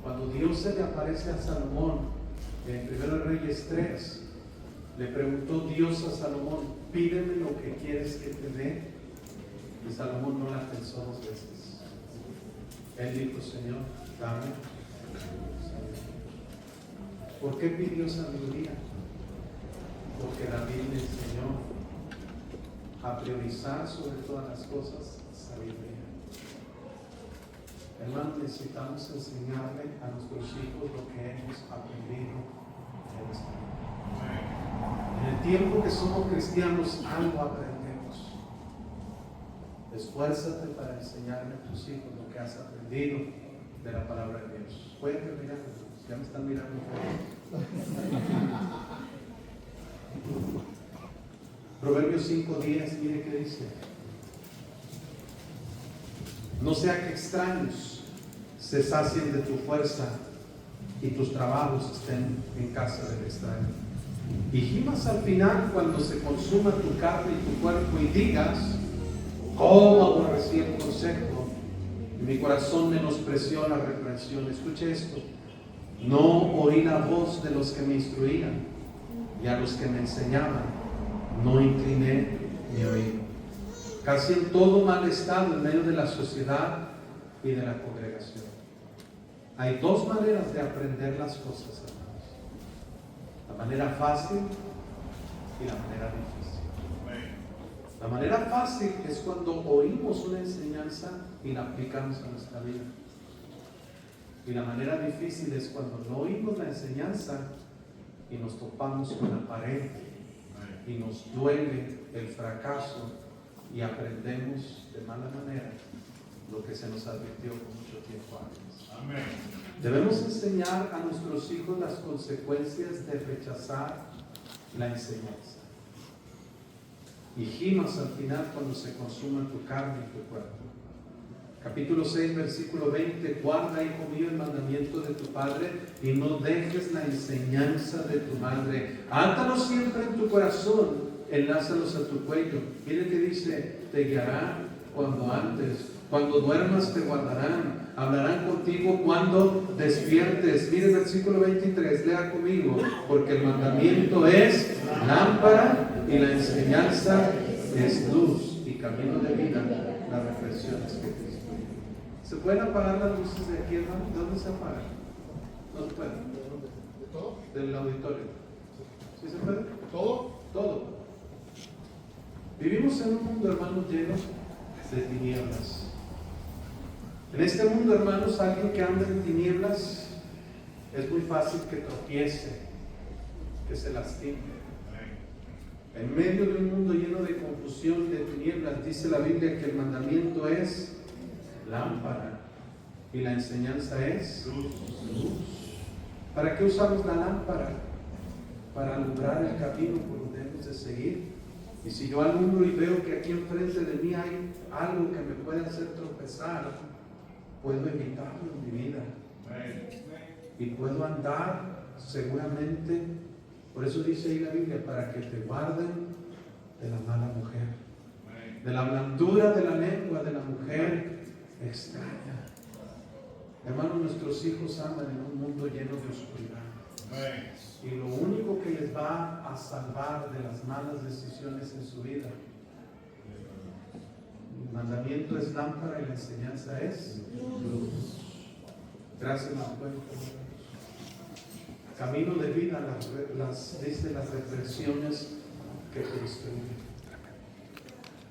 Cuando Dios se le aparece a Salomón en 1 Reyes 3, le preguntó Dios a Salomón: pídeme lo que quieres que te dé. Y Salomón no la pensó dos veces. Él dijo, Señor, dame sabiduría. ¿Por qué pidió sabiduría? Porque David le enseñó a priorizar sobre todas las cosas sabiduría. Hermanos, necesitamos enseñarle a nuestros hijos lo que hemos aprendido en esta vida. En el tiempo que somos cristianos, algo aprendemos. Esfuérzate para enseñarle a tus hijos lo que has aprendido de la palabra de Dios. Pueden terminar, ya me están mirando. Proverbios 5:10, mire qué dice. No sea que extraños se sacien de tu fuerza y tus trabajos estén en casa del extraño. Y gimas al final cuando se consuma tu carne y tu cuerpo y digas, ¿cómo aborrecí el consejo? Y mi corazón menospreció la reprensión. Escuche esto. No oí la voz de los que me instruían y a los que me enseñaban no incliné mi oído. Casi en todo mal estado en medio de la sociedad y de la congregación. Hay dos maneras de aprender las cosas, hermanos. La manera fácil y la manera difícil. La manera fácil es cuando oímos una enseñanza y la aplicamos a nuestra vida. Y la manera difícil es cuando no oímos la enseñanza y nos topamos con la pared y nos duele el fracaso y aprendemos de mala manera lo que se nos advirtió por mucho tiempo antes. Amén. Debemos enseñar a nuestros hijos las consecuencias de rechazar la enseñanza. Y gimas al final cuando se consuma tu carne y tu cuerpo. Capítulo 6, versículo 20. Guarda, hijo mío, el mandamiento de tu padre y no dejes la enseñanza de tu madre. Átalos siempre en tu corazón, enlázalos a tu cuello. Mire que dice, te guiarán cuando antes, cuando duermas te guardarán, hablarán contigo cuando despiertes. Mire el versículo 23, lea conmigo, porque el mandamiento es lámpara y la enseñanza es luz y camino de vida, las reflexiones que te instruyen. ¿Se pueden apagar las luces de aquí, hermano? ¿De dónde se apagan? No se pueden. ¿De todo? Del auditorio. ¿Sí se puede? ¿Todo? Todo. Vivimos en un mundo, hermanos, lleno de tinieblas. En este mundo, hermanos, alguien que anda en tinieblas es muy fácil que tropiece, que se lastime. En medio de un mundo lleno de confusión y de tinieblas, dice la Biblia que el mandamiento es lámpara y la enseñanza es luz. ¿Para qué usamos la lámpara? Para alumbrar el camino por donde hemos de seguir. Y si yo alumbro y veo que aquí enfrente de mí hay algo que me puede hacer tropezar, puedo evitarlo en mi vida. Y puedo andar seguramente. Por eso dice ahí la Biblia, para que te guarden de la mala mujer, de la blandura de la lengua de la mujer extraña. Hermanos, nuestros hijos andan en un mundo lleno de oscuridad. Y lo único que les va a salvar de las malas decisiones en su vida, el mandamiento es lámpara y la enseñanza es luz. Gracias, hermano. Camino de vida, dice las reflexiones que te instruyen.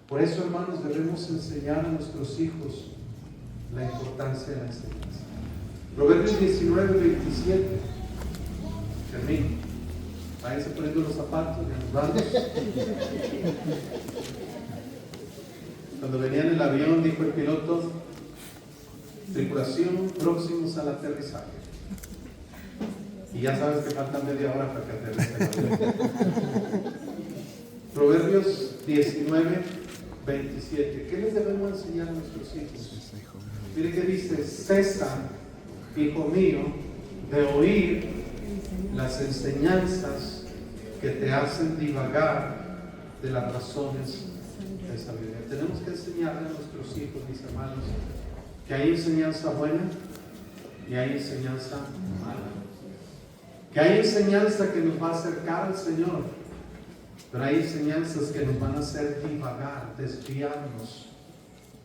Por eso, hermanos, debemos enseñar a nuestros hijos la importancia de la enseñanza. Proverbios 19, 27. Termino. Váyanse poniendo los zapatos, ya nos vamos. Cuando venía en el avión, dijo el piloto, tripulación próximos al aterrizaje. Y ya sabes que falta media hora para que aterrice. Proverbios 19, 27. ¿Qué les debemos enseñar a nuestros hijos? Mire que dice, cesa, hijo mío, de oír las enseñanzas que te hacen divagar de las razones de sabiduría. Tenemos que enseñarle a nuestros hijos, mis hermanos, que hay enseñanza buena y hay enseñanza mala. Que hay enseñanza que nos va a acercar al Señor, pero hay enseñanzas que nos van a hacer divagar, desviarnos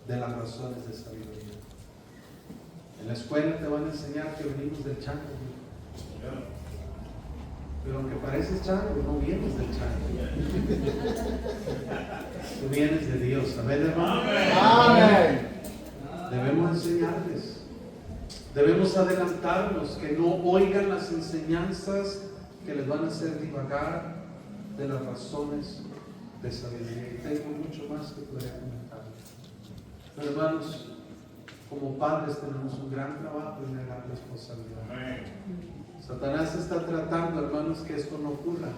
de las razones de sabiduría. En la escuela te van a enseñar que venimos del chango. Pero aunque pareces chango, no vienes del chango. Tú vienes de Dios. Amén, hermano. Amén. Debemos enseñarles. Debemos adelantarnos, que no oigan las enseñanzas que les van a hacer divagar de las razones de sabiduría. Y tengo mucho más que podría comentar. Pero hermanos, como padres tenemos un gran trabajo y una gran responsabilidad. Satanás está tratando, hermanos, que esto no ocurra.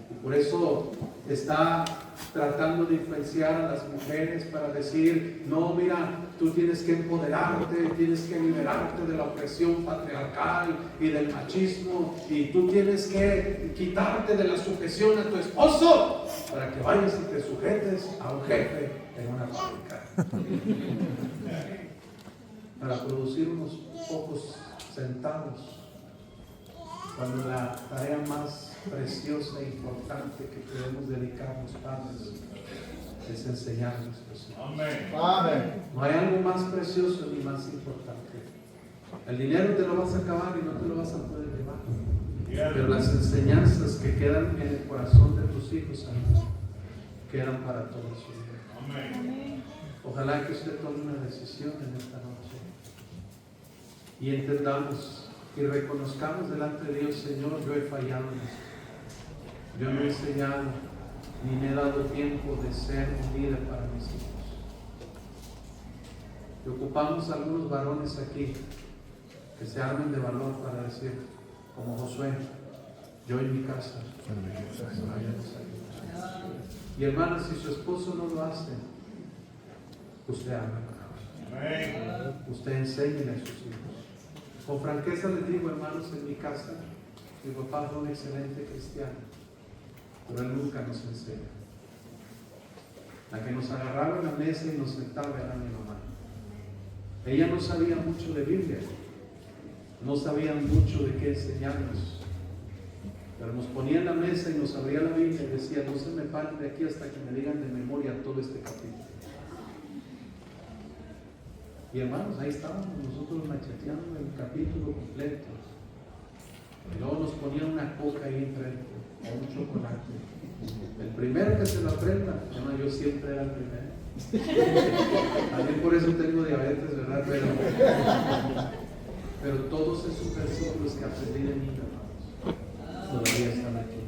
Y por eso está tratando de influenciar a las mujeres para decir, no, mira, tú tienes que empoderarte, tienes que liberarte de la opresión patriarcal y del machismo, y tú tienes que quitarte de la sujeción a tu esposo para que vayas y te sujetes a un jefe en una fábrica. Para producir unos pocos centavos, cuando la tarea más preciosa e importante que podemos dedicar los padres es enseñar a nuestros hijos. Amén. No hay algo más precioso ni más importante. El dinero te lo vas a acabar y no te lo vas a poder llevar. Pero las enseñanzas que quedan en el corazón de tus hijos, amigos, quedan para toda su vida. Ojalá que usted tome una decisión en esta noche y entendamos y reconozcamos delante de Dios, Señor, yo he fallado en esto. Yo no he enseñado ni me he dado tiempo de ser un líder para mis hijos. Y ocupamos algunos varones aquí que se armen de valor para decir, como Josué, yo en mi casa haremos ayuda. Y hermanas, si su esposo no lo hace, usted haga. Usted enséñele a sus hijos. Con franqueza les digo, hermanos, en mi casa, mi papá fue un excelente cristiano, pero él nunca nos enseña. La que nos agarraba en la mesa y nos sentaba era mi mamá. Ella no sabía mucho de Biblia, no sabía mucho de qué enseñarnos, pero nos ponía en la mesa y nos abría la Biblia y decía, no se me paren de aquí hasta que me digan de memoria todo este capítulo. Y hermanos, ahí estábamos nosotros macheteando el capítulo completo. Y luego nos ponían una coca ahí enfrente, o un chocolate. El primero que se lo aprenda, bueno, yo siempre era el primero. También por eso tengo diabetes, ¿verdad? Pero todos esos versículos que aprendí de niño, hermanos, todavía están aquí.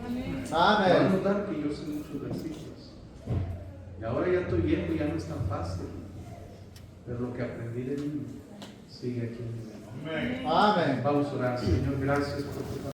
Amén. Van a notar que yo sé muchos versículos. Y ahora ya estoy viejo y ya no es tan fácil. Pero lo que aprendí de niño sigue aquí en mi vida. Amén. Vamos a orar. Señor, gracias por tu palabra.